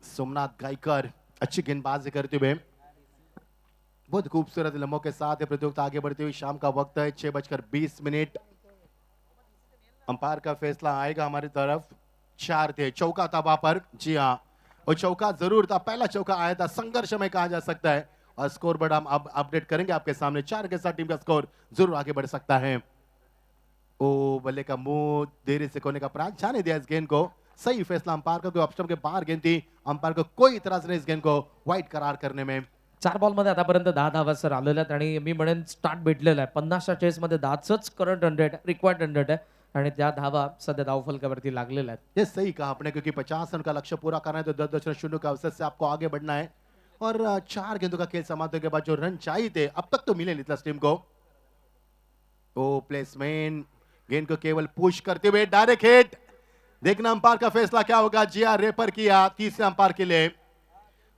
[SPEAKER 2] सोमनाथ गायकर अच्छी गेंदबाजी करते हुए बहुत खूबसूरत लम्हों के साथ ये प्रतियोगिता आगे बढ़ती हुई। शाम का वक्त है, 6:20। अंपायर का फैसला आएगा हमारी तरफ। 4 थे, चौका था वहां पर। जी हाँ, और चौका जरूर था, पहला चौका आया था, संघर्ष में कहा जा सकता है। और स्कोर बोर्ड हम अब अपडेट करेंगे आपके सामने। 4 के साथ टीम का स्कोर जरूर आगे बढ़ सकता है। ओ बल्ले का मुंह देरी से खोने का प्रयास, जाने दिया इस गेंद को। सही फैसला अंपायर का, कोई ऑप्शन के बाहर गेंद थी, अंपायर को कोई इतराज नहीं इस गेंद को वाइड करार करने में।
[SPEAKER 1] 4 बॉलमध्ये आतापर्यंत 10 धावा सर आलेल्या आहेत आणि मी म्हणेन स्टार्ट भेटलेला आहे. 50च्या चेसमध्ये 10च करंट 100 रिक्वायर्ड 100 आहे आणि त्या धावा सध्या धावफलकावरती लागलेल्या आहेत.
[SPEAKER 2] ये सही कहा आपने क्योंकि 50 रन का लक्ष्य पूरा करना है तो 10.0 का अवसर से आपको आगे बढ़ना है और 4 गेंदों का खेल समाप्त के बाद जो रन चाहिए थे अब तक तो मिले नितलस टीम को। ओ प्लेसमेंट, गेंद को केवल पुश करते हुए डायरेक्ट हिट। देखना अंपायर का फैसला क्या होगा। जिया रेपर किया तीसरे अंपायर के लिए।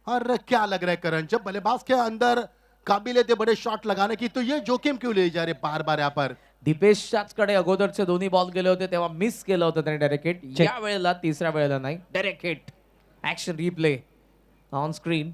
[SPEAKER 2] और क्या लग रहा है करण, जब बल्लेबाज के अंदर काबिलियत है बड़े शॉट लगाने की तो ये जोखिम क्यों ले जा रहे बार बार यहाँ पर?
[SPEAKER 1] दीपेशच्याच कडे अगोदरचे दोन्ही बॉल गेले होते तेव्हा मिस केलं होतं त्याने डायरेक्ट हिट.
[SPEAKER 3] Check.
[SPEAKER 1] या वेळेला तिसऱ्या वेळेला नाही, direct hit. Action replay on screen.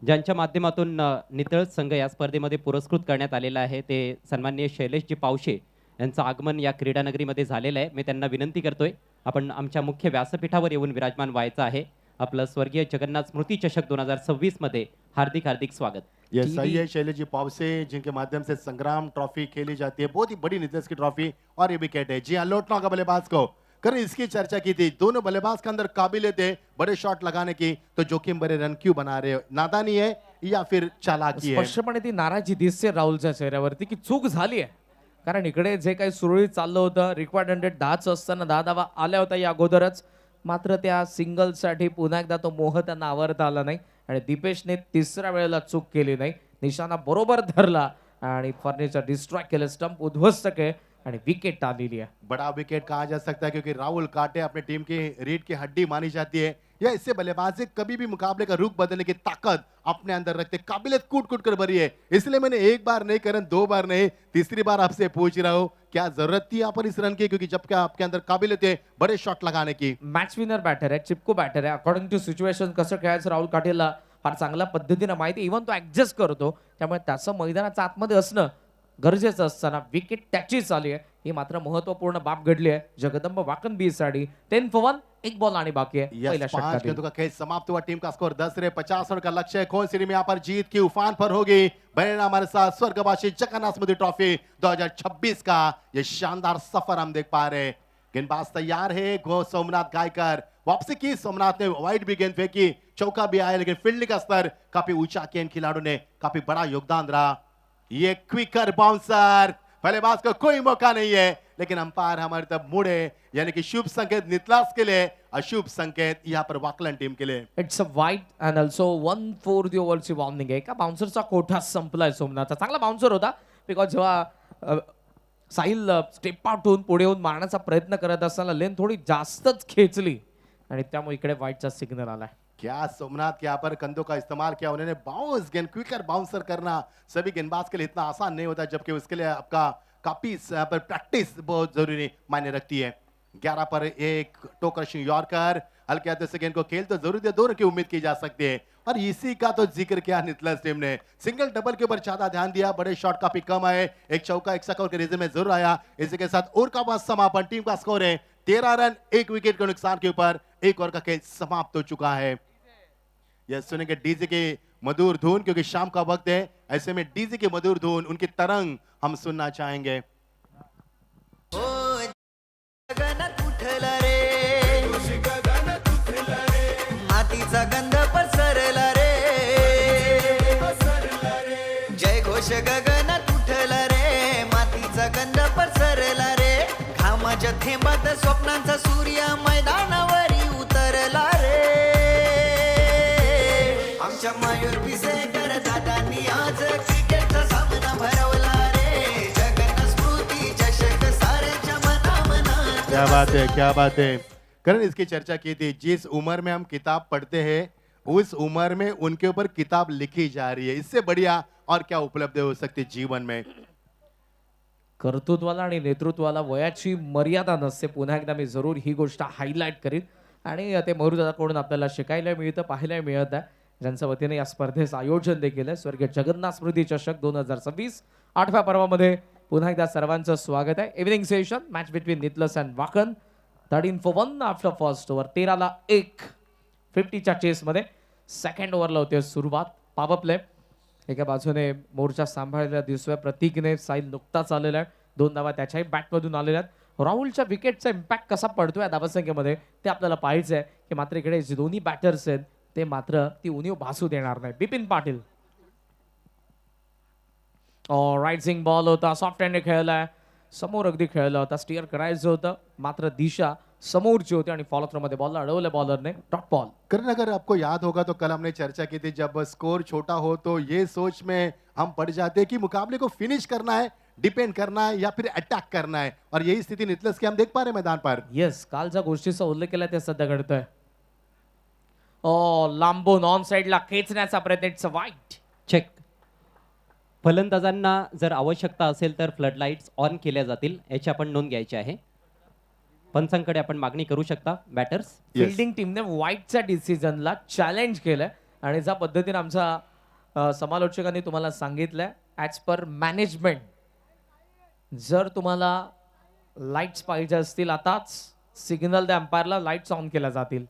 [SPEAKER 3] ज्यांच्या माध्यमातून नितळ संघ या स्पर्धेमध्ये पुरस्कृत करण्यात आलेला आहे ते सन्माननीय शैलेशजी पावशे यांचं आगमन या क्रीडानगरीमध्ये झालेलं आहे. मी त्यांना विनंती करतोय आपण आमच्या मुख्य व्यासपीठावर येऊन विराजमान व्हायचं आहे. आपलं स्वर्गीय जगन्नाथ स्मृती चषक 2026 मध्ये हार्दिक हार्दिक स्वागत.
[SPEAKER 2] ये सही है, शैलेश जी पावसे जिनके माध्यम से संग्राम ट्रॉफी खेली जाती है, बहुत ही बड़ी नितलस की ट्रॉफी और ये विकेट है। जी हाँ, लौटना का बल्लेबाज को करण इसकी चर्चा की थी, दोनों बल्लेबाज के अंदर काबिलियत है बड़े शॉट लगाने की तो जोखिम भरे रन क्यों बना रहे हो? नादानी है या फिर चालाकी है?
[SPEAKER 1] स्पष्टपणे ती नाराजी दिसते राहुलच्या चेहऱ्यावरती की चूक झाली आहे. कारण इकडे जे काही सुरळीत चाललं होतं, रिक्वायर्ड 100 10च असताना 10 धावा आल्या होत्या या अगोदरच, मात्र त्या सिंगलसाठी पुन्हा एकदा तो मोह त्यांना आवरता आला नाही आणि दीपेशने तिसऱ्या वेळेला चूक केली नाही. निशाणा बरोबर धरला आणि फर्निचर डिस्ट्रॉय केलं, स्टंप उद्ध्वस्त केले आणि विकेट आलेली आहे.
[SPEAKER 2] बड़ा विकेट कहा जा सकता है क्योंकि राहुल काटे अपनी टीम की रीढ़ की हड्डी मानी जाती है। या इससे बल्लेबाज कभी भी मुकाबले का रुख बदलने की ताकत अपने अंदर रखते, काबिलियत कूट कूट कर भरी है। इसलिए मैंने एक बार नहीं करण 2 बार नहीं, तीसरी बार आपसे पूछ रहा हूँ क्या जरूरत थी यहाँ पर इस रन की, क्योंकि जबकि आपके अंदर काबिलियत है बड़े शॉट लगाने की।
[SPEAKER 1] मॅच विनर बॅटर आहे, चिपको बॅटर आहे. अकॉर्डिंग टू सिच्युएशन कसं खेळायचं राहुल काटेला फार चांगल्या पद्धतीने माहिती, इव्हन तो ऍडजस्ट करतो, त्यामुळे त्याचं मैदानाच्या आतमध्ये असणं गरजेचं असताना विकेट त्याचीच आली आहे. ही मात्र महत्वपूर्ण बाब घडली आहे जगदंब वाकण बी साठी. 10 for 1, एक बॉल आणि बाकी आहे पहिल्या
[SPEAKER 2] 5
[SPEAKER 1] षटकातील.
[SPEAKER 2] गेंदों का खेल समाप्त हुआ, टीम का स्कोर 10 रहे, 50 रन का लक्ष्य है। कौन सी टीम यहाँ पर जीत की उफान पर होगी? बने हमारे साथ स्वर्गवासी जगन्नाथ स्मृति ट्रॉफी 2026 का ये शानदार सफर हम देख पा रहे हैं। गेंदबाज तैयार है, गो सोमनाथ गायकर वापसी की, सोमनाथ ने वाइड भी गेंद फेंकी, चौका भी आया, लेकिन फील्डिंग का स्तर काफी ऊंचा किया इन खिलाड़ियों ने, काफी बड़ा योगदान रहा। ये क्विकर बाउंसर, बल्लेबाज को कोई मौका नहीं है, लेकिन अंपायर हमारी तरफ मुड़े, यानी कि शुभ संकेत नितलास के लिए अशुभ संकेत यहाँ पर वाकलन टीम के लिए.
[SPEAKER 1] इट्स अ वाईट अँड ऑल्सो 1/4 ओव्हरची वॉर्निंग आहे. एका बाउन्सरचा कोठा संपलाय सोमनाथचा. चांगला बाउन्सर होता बिकॉज जेव्हा साहिल स्टेप आउट होऊन पुढे येऊन मारण्याचा प्रयत्न करत असताना लेन थोडी जास्तच खेचली आणि त्यामुळे इकडे वाईटचा सिग्नल आलाय.
[SPEAKER 2] क्या सोमनाथ के यहाँ पर कंधों का इस्तेमाल किया, उन्होंने बाउंस गेंद क्विकर बाउंसर करना सभी गेंदबाज के लिए इतना आसान नहीं होता, जबकि उसके लिए आपका काफी यहाँ पर प्रैक्टिस बहुत जरूरी मायने रखती है. 11 पर 1 टो क्रशिंग यॉर्कर, हल्के हाथों से गेंद को खेल तो जरूर है, 2 रन की उम्मीद की जा सकती है. और इसी का तो जिक्र किया नितलस टीम ने. सिंगल डबल के ऊपर ज्यादा ध्यान दिया, बड़े शॉट काफी कम आए. एक चौका एक छक्का के रिजल्ट में जरूर आया. इसी के साथ ओवर का बाद समापन. टीम का स्कोर है 13 रन 1 विकेट के नुकसान के ऊपर. एक ओवर का खेल समाप्त हो चुका है. यह सुनेंगे डीजे के मधुर धुन, क्योंकि शाम का वक्त है. ऐसे में डीजे की मधुर धुन, उनकी तरंग हम सुनना चाहेंगे.
[SPEAKER 7] गगनात उठला रे, मातीचा गंध पसरला रे, जय घोष गगनात उठला रे, मातीचा गंध पसरला रे, घामाच्या थेंबात स्वप्नांचा सूर्य मैदानावरी उतरला रे. आमच्या मयूर पिसेकर दादांनी आज क्रिकेटचा सामना भरवला रे, जगन स्मृती चषक साऱ्याच्या मनामनात.
[SPEAKER 2] क्या बात है, क्या बात है. करण इसकी चर्चा की थी, जिस उम्र में हम किताब पढ़ते हैं उस उम्र में उनके ऊपर किताब लिखी जा रही है. इससे बढ़िया और क्या उपलब्ध हो सकती जीवन में.
[SPEAKER 1] कर्तृत्वाला आणि नेतृत्वाला वयाची मर्यादा नसते. पुन्हा एकदा मी जरूर ही गोष्ट हायलाईट करीन आणि ते मरुदाकडून आपल्याला शिकायला मिळतं, पाहायला मिळत आहे, ज्यांच्या वतीने या स्पर्धेचं आयोजन देखील आहे. स्वर्गीय जगन्नाथ स्मृती चषक 2026 8व्या पर्वामध्ये पुन्हा एकदा सर्वांचं स्वागत आहे. इव्हिनिंग सेशन मॅच बिटवीन नितलस अँड वाकन. 13 for 1 आफ्टर फर्स्ट ओव्हर. 13ला 1 50च्या चेसमध्ये. सेकंड ओव्हरला होते सुरुवात. पॉवर प्ले एका बाजूने मोर्चा सांभाळलेला दिसतोय प्रतीकने. साहिल नुकताच आलेला आहे, 2 धावा त्याच्याही बॅटमधून आलेल्या आहेत. राहुलच्या विकेटचा इम्पॅक्ट कसा पडतोय धावसंख्येमध्ये ते आपल्याला पाहायचं आहे, की मात्र इकडे जे दोन्ही बॅटर्स आहेत ते मात्र ती उणीव भासू देणार नाही. बिपिन पाटील रायझिंग बॉल होता, सॉफ्ट हँडने खेळलाय, समोर अगदी खेळला होता, स्टिअर करायचं होतं, मात्र दिशा समोरची होती आणि फॉलो थ्रो मध्ये बॉलला अडवलं बॉलरने. Dot ball.
[SPEAKER 2] करण अगर आपको याद होगा तो कल हमने चर्चा की थी, जब स्कोर छोटा हो तो ये सोच में हम पड़ जाते हैं कि मुकाबले को फिनिश करना है, डिपेंड करना है या फिर अटैक करना है, और यही स्थिति नितलस की हम देख पा रहे हैं मैदान पर.
[SPEAKER 1] येस, काल ज्या गोष्टीचा उल्लेख केला ते सध्या घडतोय. लांबून ऑन साइडला खेचण्याचा प्रयत्न. इट्स अ वाईट.
[SPEAKER 3] चेक. फलंदाजांना जर आवश्यकता असेल तर फ्लड लाईट्स ऑन केल्या जातील, याची आपण नोंद घ्यायची आहे. पंचांकडे आपण मागणी करू शकता बॅटर्स.
[SPEAKER 1] फिल्डिंग टीमने व्हाईटच्या डिसिजनला चॅलेंज केलंय आणि ज्या पद्धतीने आमच्या समालोचकांनी तुम्हाला सांगितलंय, ॲज पर मॅनेजमेंट जर तुम्हाला लाईट्स पाहिजे असतील आताच सिग्नल द्या अंपायरला, लाईट्स ऑन केल्या जातील.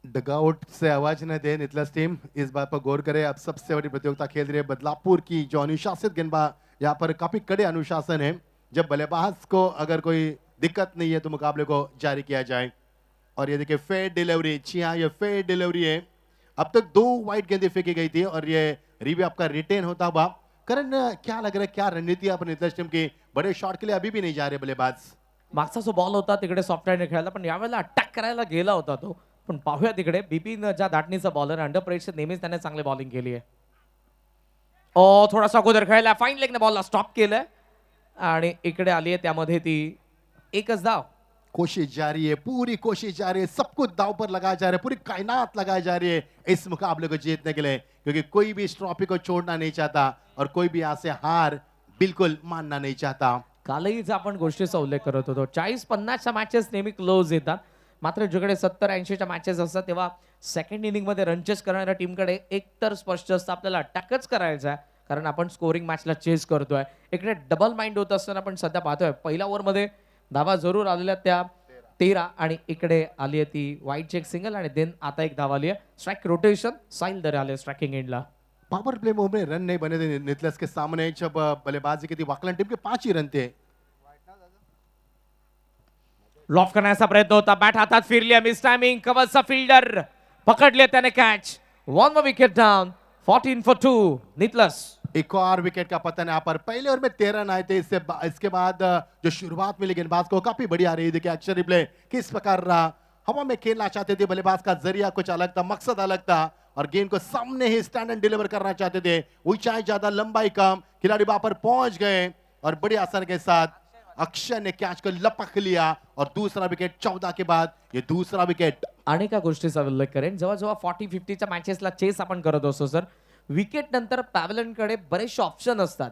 [SPEAKER 2] डगआउट से आवाज न दे नितलस टीम, इस बात पर गौर करे. अब सबसे बड़ी प्रतियोगिता खेल रही है बदलापुर की, जो अनुशासित गेंदबाज, यहाँ पर काफी कड़े अनुशासन है. जब बल्लेबाज को अगर कोई दिक्कत नहीं है तो मुकाबले को जारी किया जाए. और ये देखिए फेयर डिलीवरी. जी हाँ, ये फेयर डिलीवरी है. अब तक 2 वाइड गेंदें फेंकी गई थी और ये रिव्यू आपका रिटेन होता हुआ. करण क्या लग रहा है, क्या रणनीति अपन नितलस टीम की? बड़े शॉट के लिए अभी भी नहीं जा रहे बल्लेबाज.
[SPEAKER 1] मागचा जो बॉल होता तिकडे सॉफ्ट हँडने खेळला, पण यावेळेला अटॅक करायला गेला होता तो. पण पाहूया तिकडे बिपिन ज्या धाटणीचा बॉलर, अंडर प्रेशर नेहमीच त्याने चांगली बॉलिंग केली आहे. थोडासा अगोदर खेळला, फाईन लेगने बॉलला स्टॉप केलंय आणि इकडे आली आहे, त्यामध्ये ती एकच धाव.
[SPEAKER 2] कोशिश जारी है, पूरी कोशिश जारी है, सब कुछ दाव पर लगाया जा रहा है, पूरी कायनात लगाई जा रही है इस मुकाबले को जीतने के लिए, क्योंकि कोई भी इस ट्रॉफी को छोड़ना नहीं चाहता और कोई भी यहाँ से हार बिल्कुल मानना नहीं चाहता.
[SPEAKER 1] कालही जर आपण गोष्टीचा उल्लेख करत होतो, 40-50च्या मॅचेस नेहमी क्लोज येतात, मात्र जिकडे 70-80च्या मॅचेस असतात तेव्हा सेकंड इनिंग मध्ये रनचेस करणाऱ्या टीमकडे एक तर स्पष्ट असतं आपल्याला अटॅकच करायचा आहे, कारण आपण स्कोरिंग मॅचला चेस करतोय. इकडे डबल माइंड होत असताना आपण सध्या पाहतोय पहिल्या ओव्हरमध्ये धावा जरूर आलेल्या त्या 13 आणि इकडे आली आहे ती वाईट चेक सिंगल आणि देन आता एक धाव आली आहे. स्ट्राइक रोटेशन, साहिल दर आले स्ट्राइकिंग एंडला.
[SPEAKER 2] पावर प्ले में रन नहीं बने थे नितलस के सामने. जब बल्लेबाजी की थी वाकलन टीम के 5 ही रन थे.
[SPEAKER 1] लॉफ करण्याचा प्रयत्न होता, बॅट हातात फिरली, मिस टायमिंग, कवचचा फिल्डर पकडले त्याने कॅच. 1 wicket down. 14 for 2 नितलस.
[SPEAKER 2] एक और विकेट का पतन यहाँ पर। पहले ओवर में 13 रन आए थे, इसके बाद जो शुरुआत मिली गेंदबाज को काफी बढ़िया रही। देखिए एक्शन रिप्ले किस प्रकार रहा, हवा में खेलना चाहते थे बल्लेबाज का जरिया कुछ अलग था, मकसद अलग था और गेंद को सामने ही स्टैंड एंड डिलीवर करना चाहते थे। ऊंचाई ज्यादा लंबाई कम, खिलाड़ी वहां पर पहुंच गए और बड़ी आसानी के साथ अक्षय ने कैच को लपक लिया और दूसरा विकेट 14 के बाद ये दूसरा विकेट।
[SPEAKER 1] आणि एका गोष्टीचा उल्लेख करेन, जेव्हा जेव्हा 40-50च्या मॅचेसला चेस आपण करत असतो सर, विकेट नंतर पॅव्हलियनकडे बरेचसे ऑप्शन असतात.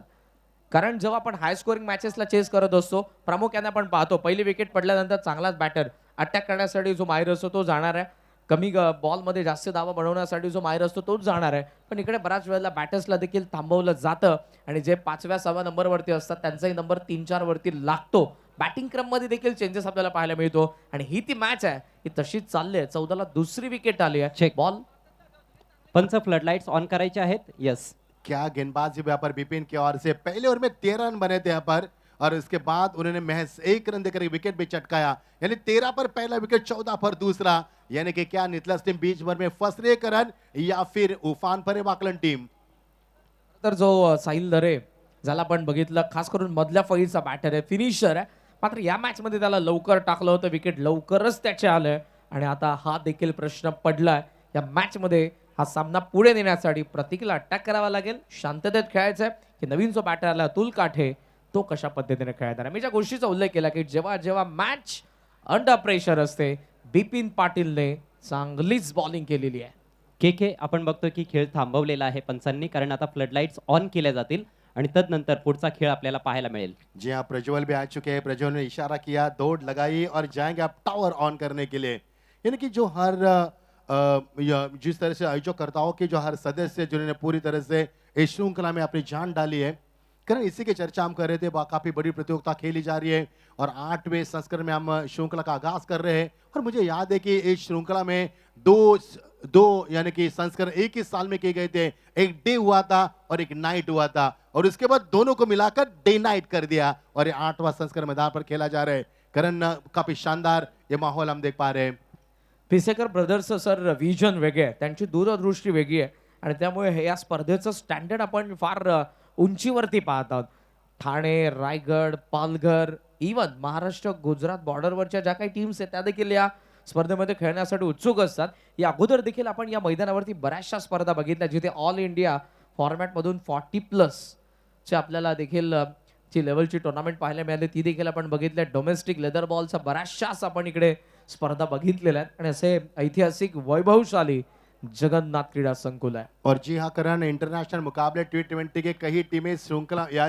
[SPEAKER 1] कारण जेव्हा आपण हाय स्कोरिंग मॅचेसला चेस करत असतो, प्रामुख्याने आपण पाहतो पहिली विकेट पडल्यानंतर चांगलाच बॅटर अटॅक करण्यासाठी जो माहिर असतो तो जाणार आहे, कमी बॉलमध्ये जास्त धावा बनवण्यासाठी जो माहिर असतो तोच जाणार आहे. पण इकडे बऱ्याच वेळेला बॅटर्सला देखील थांबवलं जातं आणि जे 5व्या 6व्या नंबरवरती असतात त्यांचाही नंबर 3-4 वरती लागतो. बॅटिंग क्रममध्ये देखील चेंजेस आपल्याला पाहायला मिळतो आणि ही ती मॅच आहे ही तशीच चालली आहे. 14ला दुसरी विकेट आली आहे.
[SPEAKER 3] Check.
[SPEAKER 1] बॉल
[SPEAKER 3] पंच फ्लड लाईट्स ऑन करायचे आहेत. येस,
[SPEAKER 2] क्या गेंदबाजी यहाँ पर बिपिन की ओर से। पहले ओवर में 13 रन बने थे यहाँ पर और उसके बाद उन्होंने महज 1 रन देकर एक विकेट भी चटकाया, यानी 13 पर पहला विकेट, 14 पर दूसरा। यानी कि क्या नितलस टीम बीच भर में फंस रही है रन या फिर उफान पर है वाकलन टीम।
[SPEAKER 1] तर जो साहिल दरे ज्याला आपण बघितलं खास करून मधल्या फळीचा बॅटर आहे, फिनिशर आहे, मात्र या मॅच मध्ये त्याला लवकर टाकलं होतं, विकेट लवकरच त्याचे आलंय आणि आता हा देखील प्रश्न पडलाय या मॅच मध्ये हा सामना पुढे नेण्यासाठी प्रतीकला अटॅक करावा लागेल, शांततेत खेळायचंय की नवीन जो बॅटर आला अतुल काठे तो कशा पद्धतीने खेळणार आहे. मी ज्या गोष्टीचा उल्लेख केला की जेव्हा जेव्हा मॅच अंडर प्रेशर असते, बिपिन पाटीलने चांगलीच बॉलिंग केलेली आहे.
[SPEAKER 3] के आपण बघतो की खेळ थांबवलेला आहे पंचांनी, कारण आता फ्लड लाईट्स ऑन केल्या जातील आणि तदनंतर पुढचा खेळ आपल्याला पाहायला मिळेल.
[SPEAKER 2] जी हाँ, प्रज्वल भी आ चुके हैं। प्रज्वल ने इशारा किया, दौड़ लगाई और जाएंगे आप टावर ऑन करने के लिए। यानी कि जो हर जिस तरह से आयोजकर्ताओं के जो हर सदस्य जिन्होंने पूरी तरह से इस श्रृंखला में अपनी जान डाली है, कारण इसी की चर्चा हम कर रहे थे। काफी बड़ी प्रतियोगिता खेली जा रही है और 8वें संस्करण में हम श्रृंखला का आगाज कर रहे हैं और मुझे याद है कि इस श्रृंखला में दो यानी कि संस्करण एक ही साल में किए गए थे। एक डे हुआ था और एक नाइट हुआ था और उसके बाद दोनों को मिलाकर डे नाइट कर दिया और ये 8वां संस्करण मैदान पर खेला जा रहा है। कारण काफी शानदार ये माहौल हम देख पा रहे हैं।
[SPEAKER 1] पिसेकर ब्रदर्सचं सर विजन वेगळे आहे, त्यांची दूरदृष्टी वेगळी आहे आणि त्यामुळे हे या स्पर्धेचं स्टँडर्ड आपण फार उंचीवरती पाहत आहोत. ठाणे, रायगड, पालघर, इवन महाराष्ट्र गुजरात बॉर्डरवरच्या ज्या काही टीम्स आहेत त्या देखील या स्पर्धेमध्ये खेळण्यासाठी उत्सुक असतात. या अगोदर देखील आपण या मैदानावरती बऱ्याचशा स्पर्धा बघितल्या जिथे ऑल इंडिया फॉर्मॅटमधून 40+ चे आपल्याला देखील जी लेवलची टुर्नामेंट पाहायला मिळाली ती देखील आपण बघितल्या. डोमेस्टिक लेदर बॉलचा बऱ्याचशाच आपण इकडे स्पर्धा बघितलेल्या आहेत आणि असे ऐतिहासिक वैभवशाली जगन्नाथ क्रीडा संकुल है।
[SPEAKER 2] और जी हाँ करण, इंटरनेशनल मुकाबले T20 के कई टीमें श्रृंखला या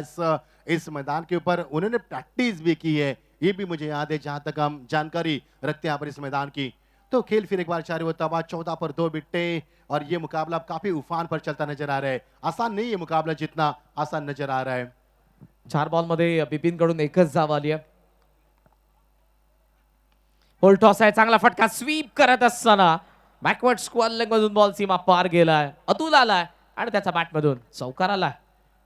[SPEAKER 2] इस मैदान के ऊपर उन्होंने प्रैक्टिस भी की है, ये भी मुझे याद है जहां तक हम जानकारी रखते हैं यहाँ पर इस मैदान की। तो खेल फिर एक बार जारी होता हुआ 14 पर 2 विकेटें और ये मुकाबला अब काफी उफान पर चलता नजर आ रहा है। आसान नहीं ये मुकाबला जितना आसान नजर आ रहा है।
[SPEAKER 1] 4 बॉलमध्ये बिपिन कडून एकच धाव आली आहे। होल टॉस आहे, चांगला फटका स्वीप करत असताना बॅकवर्ड स्क्वेअर लेग मधून बॉल सीमा पार गेलाय, अतुल आलाय आणि त्याचा बॅट मधून चौकार आलाय।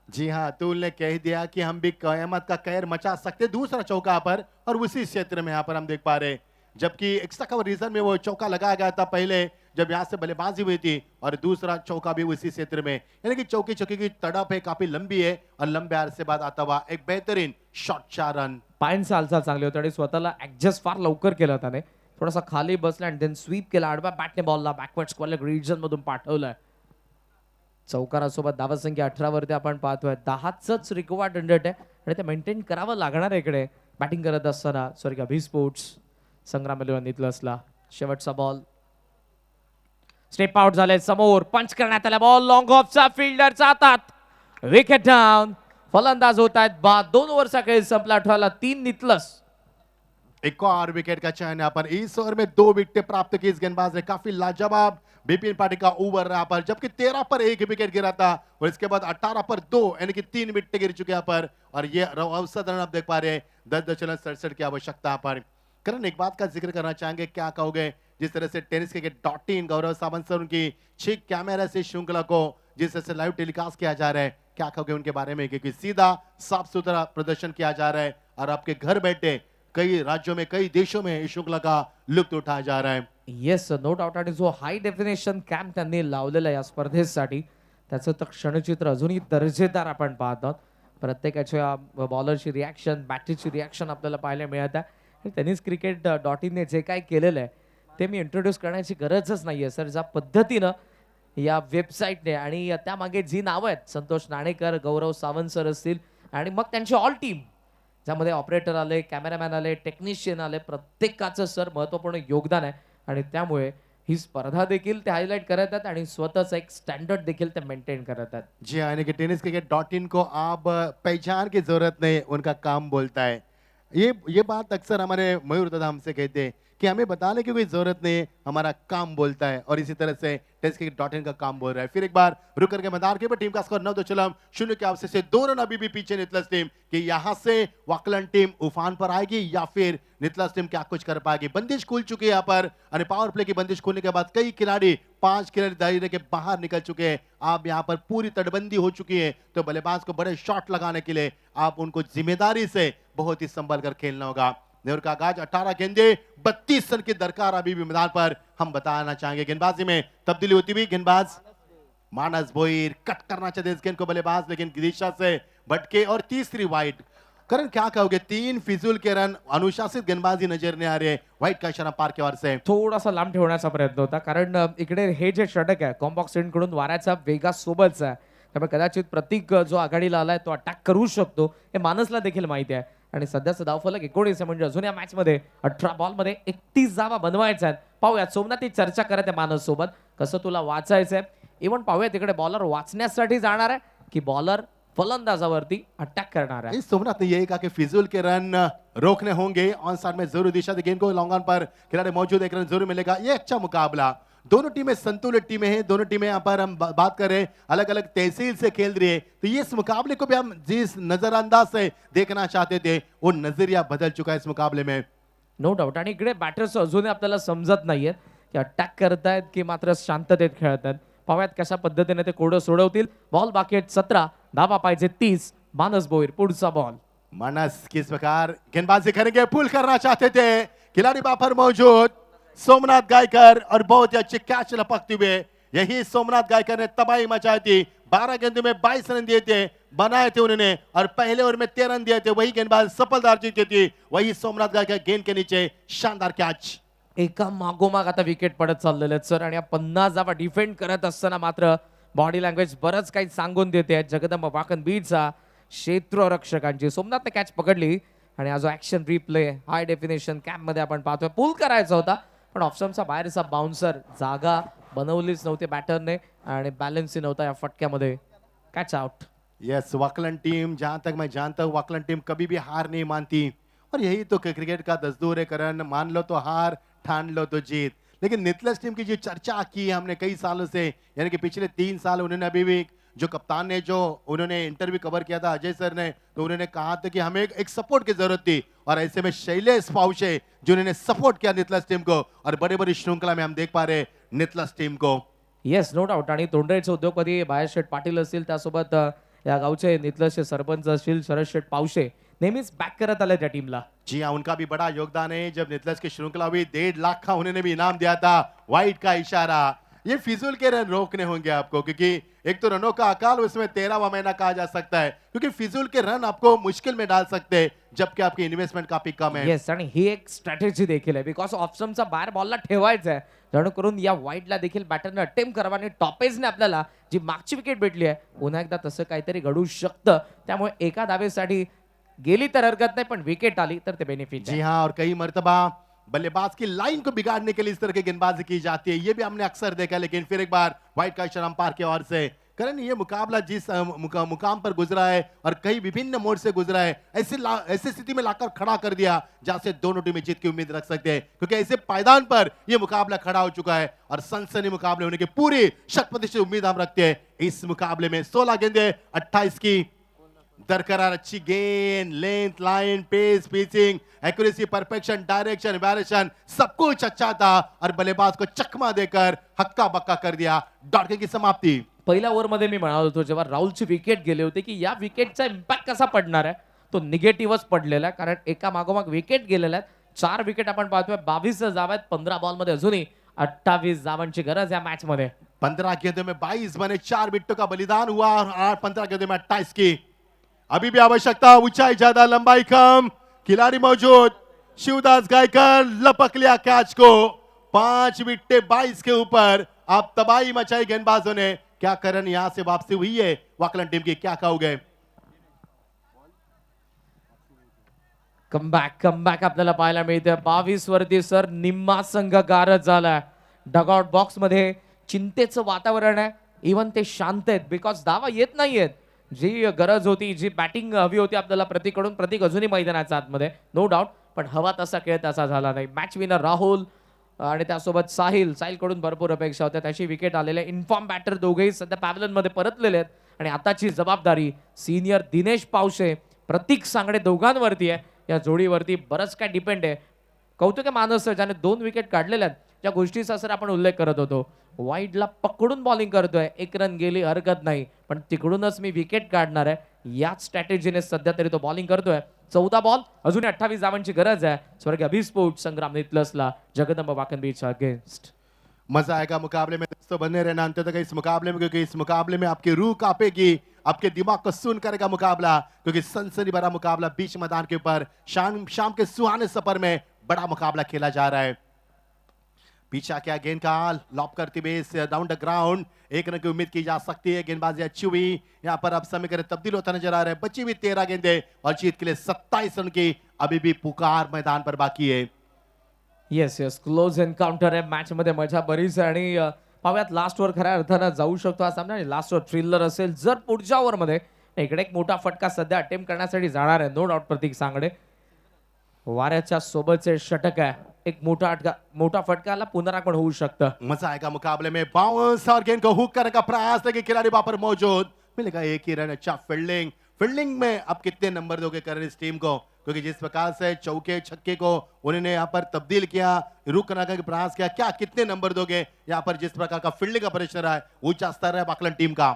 [SPEAKER 2] जी हाँ, अतुल ने कह दिया कि हम भी कयामत का कहर मचा सकते, दूसरा चौका पर और उसी क्षेत्र में यहाँ पर हम देख पा रहे, जबकि एक्स्ट्रा कवर रीजन में वो चौका लगाया गया था पहले जब यहाँ से बल्लेबाजी हुई थी और दूसरा चौका भी उसी क्षेत्र में, यानी कि चौकी चौकी की तड़प है काफी लंबी है और लंबे अरसे बाद आता हुआ एक बेहतरीन शॉट 4 रन।
[SPEAKER 1] पायांचा हालचाल चांगली होती आणि स्वतःला ऍडजस्ट फार लवकर केलं त्याने, थोडासा खाली बसला आणि देन स्वीप केला, आडव्या बॅटने बॉलला बॅकवर्ड स्क्वेअर लेग रीजन मधून पाठवलाय। चौकारासोबत धावसंख्या 18 वरती आपण पाहतोय, 10च रिक्वायर्ड रन रेट आहे आणि ते मेंटेन करावं लागणार आहे इकडे बॅटिंग करत असताना। सॉरी अभि स्पोर्ट्स संग्राम नितलसला शेवटचा बॉल, स्टेप आउट झाले, समोर पंच करण्यात आला बॉल, लॉंग ऑफचा फिल्डरचा हातात, विकेट डाऊन। फलंदाज होत आहेत बाद, 2 ओव्हरचा खेळ संपला, 18ला 3 नितलस।
[SPEAKER 2] एक और विकेट का चयन यहाँ पर, इस ओवर में 2 विकेट प्राप्त की इस गेंदबाज ने, काफी लाजवाब बिपिन पाटिल का ओवर रहा पर, जबकि 13 पर 1 विकेट गिरा था और इसके बाद 18 पर 2 यानी कि 3 विकेट गिर चुके यहाँ पर और ये औसत रन आप देख पा रहे हैं 10.67 की आवश्यकता पर। करण एक बात का जिक्र करना चाहेंगे, क्या कहोगे जिस तरह से टेनिस के .in गौरव सावंत सर उनकी 6 कैमरा से श्रृंखला को जिस तरह से लाइव टेलीकास्ट किया जा रहा है, क्या कहोगे उनके बारे में, क्योंकि सीधा साफ सुथरा प्रदर्शन किया जा रहा है और आपके घर बैठे कई राज्यों में कई देशों में इस श्रृंखला का लुत्फ उठाया जा रहा है।
[SPEAKER 1] येस नो डाऊट, आणि जो हाय डेफिनेशन कॅम्प त्यांनी लावलेला या स्पर्धेसाठी त्याचं तर क्षणचित्र अजूनही दर्जेदार आपण पाहत आहोत. प्रत्येकाच्या बॉलरची रिॲक्शन, बॅटरीची रिॲक्शन आपल्याला पाहायला मिळत आहे. आणि टेनिस क्रिकेट .inने जे काय केलेलं आहे ते मी इंट्रोड्यूस करण्याची गरजच नाही आहे सर. ज्या पद्धतीनं या वेबसाईटने आणि त्यामागे जी नावं आहेत, संतोष नाणेकर, गौरव सावंत सर असतील आणि मग त्यांची ऑल टीम, ज्यामध्ये ऑपरेटर आले, कॅमेरामॅन आले, टेक्निशियन आले, प्रत्येकाचं सर महत्त्वपूर्ण योगदान आहे. आणि त्यामुळे ही स्पर्धा देखील ते हायलाइट करत आहेत आणि स्वतःच एक स्टँडर्ड देखील ते मेंटेन करत आहेत.
[SPEAKER 2] जी हाँ, यानी कि टेनिस क्रिकेट .in को आप पहचान की जरूरत नहीं, उनका काम बोलता है. ये बात अक्सर हमारे मयूर दादा हमसे कहते हैं कि हमें बताने की कोई जरूरत नहीं है, हमारा काम बोलता है. और इसी तरह से टेस्ट क्रिकेट .in का काम बोल रहा है. फिर एक बार रुक करके मैदान के टीम का स्कोर 9-0 के अवसर से 2 रन अभी भी पीछे नितलस टीम कि यहाँ से वाकलन टीम उफान पर आएगी या फिर नितलस टीम क्या कुछ कर पाएगी. बंदिश खुल चुकी है यहाँ पर और पावर प्ले की बंदिश खुलने के बाद कई खिलाड़ी 5 खिलाड़ी दायरे के बाहर निकल चुके हैं. अब यहाँ पर पूरी तटबंदी हो चुकी है, तो बल्लेबाज को बड़े शॉट लगाने के लिए आप उनको जिम्मेदारी से बहुत ही संभल कर खेलना होगा. नेहरू का गाज 18 गेंदे 32 रन की दरकार अभी भी मैदान पर हम बताना चाहेंगे. गेंदबाजी में तब्दीली होती हुई गेंदबाज मानस भोईर कट करना चाहते इस गेंद को बल्लेबाज, लेकिन दिशा से भटके और तीसरी वाइड. करण क्या कहोगे, 3 फिजूल के रन, अनुशासित गेंदबाजी नजर नहीं आ रही है. व्हाइट का इशारा पार के ओर से
[SPEAKER 1] थोडासा लांब ठेवण्याचा प्रयत्न होता, कारण इकडे हे जे षटक आहे कॉम्बॉक्स कडून वाऱ्याचा वेगासोबतचा आहे. त्यामुळे कदाचित प्रतीक जो आघाडीला आलाय तो अटॅक करू शकतो हे मानसला देखील माहिती आहे. आणि सध्याचं धावफलक 19 आहे, म्हणजे अजून या मॅच मध्ये 18 बॉलमध्ये 31 धावा बनवायच्या आहेत. पाहूयात सोमनाथ चर्चा करत आहे मानस सोबत, कसं तुला वाचायचंय. इव्हन पाहूयात तिकडे बॉलर वाचण्यासाठी जाणार आहे की बॉलर फलंदाजावरती अटॅक करणार आहे.
[SPEAKER 2] इस सोमनाथ ने यही कहा कि फिजूल के रन रोकने होंगे. ऑन साइड में जरूर दिशा दी गेंद को लॉन्ग ऑन पर खिलाड़ी मौजूद, 1 रन जरूर मिलेगा. ये अच्छा मुकाबला, दोनों टीमें संतुलित टीमें हैं. दोनों टीमें यहाँ पर हम बात कर रहे हैं अलग अलग तहसील से खेल रही है, तो ये इस मुकाबले को भी हम जिस नजरअंदाज से देखना चाहते थे वो नजरिया बदल चुका है इस मुकाबले में.
[SPEAKER 1] No doubt. आणि इकडे बॅटर्स अजूनही आपल्याला समजत नाहीयेत की अटॅक करतायत की मात्र शांततेत खेळतायत. पाहूयात कशा पद्धतीने ते कोडं सोडवतील. बॉल बाकी आहेत 17, धावा पाहिजे 30. मानस भोईर पुढचा बॉल.
[SPEAKER 2] मानस किस प्रकार गेंदबाजी करेंगे, पुल करना चाहते थे, खिलाड़ी वहां पर मौजूद सोमनाथ गायकर और बहुत ही अच्छी कैच लपकते हुए यही सोमनाथ गायकर ने तबाही मचाई थी. 12 गेंदों में 22 रन दिए थे, बनाए थे उन्होंने, और पहले ओवर में 13 रन दिए थे. वही गेंदबाज सफलता जीती थी, वही सोमनाथ गायकर गेंद के नीचे शानदार कैच.
[SPEAKER 1] एका मागोमाग आता विकेट पडत चाललेले आहेत सर. आणि 50 धावा डिफेंड करत असताना मात्र बॉडी लँग्वेज बरंच काही सांगून देते आहेत. जगदंब वाकन बीडचा क्षेत्ररक्षकांची. सोमनाथने कॅच पकडली आणि हा जो ऍक्शन रिप्ले हाय डेफिनेशन कॅम्प मध्ये आपण पाहतोय, पूल करायचा होता पण ऑप्शनचा बाहेरचा बाउन्सर, जागा बनवलीच नव्हती बॅटरने आणि बॅलन्स नव्हता या फटक्यामध्ये. Catch out.
[SPEAKER 2] यस, वाकलन टीम, जहां तक मैं जानता हूं वाकलन टीम कभी भी हार नहीं मानती, और यही तो क्रिकेट का दस्तूर है करण. मान लो तो हार, ठान लो तो जीत. लेकिन नितलस टीम की जो चर्चा की हमने कई सालों से, यानी कि पिछले 3 साल उन्होंने अभी भी जो कप्तान ने जो उन्होंने इंटरव्यू कवर किया था अजय सर ने, तो उन्होंने कहा था कि हमें एक सपोर्ट की जरूरत थी, और ऐसे में शैलेश पावशे जिन्होंने सपोर्ट किया नितलस टीम को, और बड़ी बड़ी श्रृंखला में हम देख पा रहे नितलस टीम को.
[SPEAKER 1] Yes, no doubt. आणि तोंडरेचे उद्योगपती बाळाशेठ पाटील असतील, त्यासोबत या गावचे नितलसचे सरपंच असतील शरद शेठ पावशे नेहमीच बॅक करत आले त्या टीमला.
[SPEAKER 2] जी हाँ, उनका भी बड़ा योगदान है. जब नितलस की श्रृंखला हुई 1.5 लाख का उन्होंने भी इनाम दिया था. वाइट का इशारा. ये फिजूल के रन रोकने होंगे आपको, क्योंकि एक तो रनों का अकाल, उसमें 13वां महीना कहा जा सकता है, क्योंकि फिजूल के रन आपको मुश्किल में डाल सकते हैं जबकि आपकी इन्वेस्टमेंट काफी कम है.
[SPEAKER 1] येस, आणि ही एक स्ट्रॅटेजी देखील आहे, बिकॉज ऑप्शनचा बाहेर बॉलला ठेवायचा आहे, जेणेकरून या वाईडला देखील बॅटरने अटेम्प्ट करावा आणि टॉपेजने आपल्याला जी मागची विकेट भेटली आहे पुन्हा एकदा तसं काहीतरी घडू शकतं. त्यामुळे एका धावेसाठी गेली तर हरकत नाही, पण विकेट आली तर ते बेनिफिट.
[SPEAKER 2] जी हाँ, और कई मर्तबा बल्लेबाज की लाइन को बिगाड़ने के लिए इस तरह की गेंदबाजी की जाती है, ये भी हमने अक्सर देखा. लेकिन फिर एक बार व्हाइट का इशारा अंपायर के ओर से. करण, ये मुकाबला जिस मुकाम पर गुजरा है और कई विभिन्न मोड़ से गुजरा है, ऐसी स्थिति में लाकर खड़ा कर दिया जहां से दोनों टीमें जीत की उम्मीद रख सकते हैं, क्योंकि ऐसे पायदान पर यह मुकाबला खड़ा हो चुका है और सनसनी मुकाबले होने की पूरी 100% उम्मीद हम रखते हैं इस मुकाबले में. 16 गेंदे 28 की दरकरार. अच्छी गेंद, length, line, pace, pitching, accuracy, perfection, direction, valuation, सब कुछ अच्छा था, और बल्लेबाज को चकमा देकर हक्का बक्का कर दिया. डॉट की समाप्ति.
[SPEAKER 1] पहिल्या ओव्हरमध्ये मी म्हणालो होतो जेव्हा राहुलची विकेट गेली होती की या विकेटचा इम्पॅक्ट कसा पडणार आहे, तो निगेटिव्हच पडलेला आहे, कारण एका मागोमाग विकेट गेलेल्या आहेत. 4 विकेट आपण पाहतोय, 22 धावा आहेत 15 बॉलमध्ये. अजूनही 28 धावांची गरज या मॅच मध्ये.
[SPEAKER 2] 15 गेंदों में 22 बने, 4 विकेटों का बलिदान हुआ और 15 गेंदों में 28 की अभी भी आवश्यकता। ऊंचाई ज्यादा, लंबाई कम, खिलाड़ी मौजूद। शिवदास गायकर लपक लिया कैच को। 5 विकेट 22 के ऊपर। आप तबाही मचाई गेंदबाजों ने। क्या करन यहां से वापसी हुई है वाकलन टीम की, क्या कहोगे?
[SPEAKER 1] कमबॅक आपल्याला पाहायला मिळते। 22 वरती सर निम्मा संघ गारद झालाय। डगआउट बॉक्स मध्ये चिंतेचं वातावरण आहे। इव्हन ते शांत आहेत बिकॉज धावा येत नाहीयेत। जी गरज होती, जी बॅटिंग हवी होती आपल्याला प्रतीकडून, प्रतीक अजूनही मैदानाच्या आतमध्ये नो डाऊट, पण हवा तसा खेळ तसा झाला नाही। मॅच विनर राहुल आणि त्यासोबत साहिल कडून भरपूर अपेक्षा होत्या, त्याची विकेट आलेले। इन्फॉर्म बॅटर दोघेही सध्या पॅव्हलियन मध्ये परतलेले आहेत आणि आताची जबाबदारी सिनियर दिनेश पावशे, प्रतीक सांगडे दोघांवरती आहे। या जोडीवरती बरंच काय डिपेंड आहे। कौतुक आहे मानस ज्याने 2 विकेट काढलेल्या आहेत। ज्या गोष्टीचा सर आपण उल्लेख करत होतो, वाईडला पकडून बॉलिंग करतोय, 1 रन गेली हरकत नाही, पण तिकडूनच मी विकेट काढणार आहे याच स्ट्रॅटेजीने सध्या तरी तो बॉलिंग करतोय। 14 बॉल, अजून 28 धावांची गरज आहे स्वर्गीय अभिस्फोट संग्राम नितलसला जगदंब वाकनबीच्या अगेंस्ट।
[SPEAKER 2] मजा आएगा मुकाबले में दोस्तों, बने रहना अंत तक इस मुकाबले में, क्योंकि इस मुकाबले में आपकी रूह कांपेगी, आपके दिमाग को सुन करेगा मुकाबला, क्योंकि सनसनी भरा मुकाबला बीच मैदान के ऊपर शाम के सुहाने सफर में बड़ा मुकाबला खेला जा रहा है। पीछा क्या गेंद का लॉप करते हुए डाउन द ग्राउंड, 1 रन की उम्मीद की जा सकती है। गेंदबाजी अच्छी हुई, यहाँ पर अब समय तब्दील होता नजर आ रहा है। बची हुई 13 गेंदें और जीत के लिए 27 रन की अभी भी पुकार मैदान पर बाकी है।
[SPEAKER 1] येस क्लोज एन्काउंटर आहे। मॅच मध्ये मजा बरीच आहे आणि पाहूयात लास्ट ओव्हर खऱ्या अर्थानं जाऊ शकतो हा सामना आणि लास्ट ओव्हर थ्रिलर असेल जर पुढच्या ओव्हरमध्ये। इकडे एक मोठा फटका सध्या अटेम्प्ट करण्यासाठी जाणार आहे, नो डाऊट प्रतीक सांगडे। वाऱ्याच्या सोबतचे षटक आहे, एक मोठा फटकाला पुनरागमन होऊ शकतं।
[SPEAKER 2] मजा आएगा मुकाबले में, बाउंस और गेंद को हुक करने का प्रयास, लेकिन खिलाड़ी वहां पर मौजूद, मिलेगा 1 ही रन। अच्छा फील्डिंग में अब कितने नंबर दोगे कर इस टीम को, क्योंकि जिस प्रकार से चौके छक्के को उन्होंने यहाँ पर तब्दील किया, रुक करने का प्रयास किया, क्या कितने नंबर दोगे यहाँ पर? जिस प्रकार का फील्डिंग का प्रेशर है, ऊंचा स्तर है वाकलन टीम का।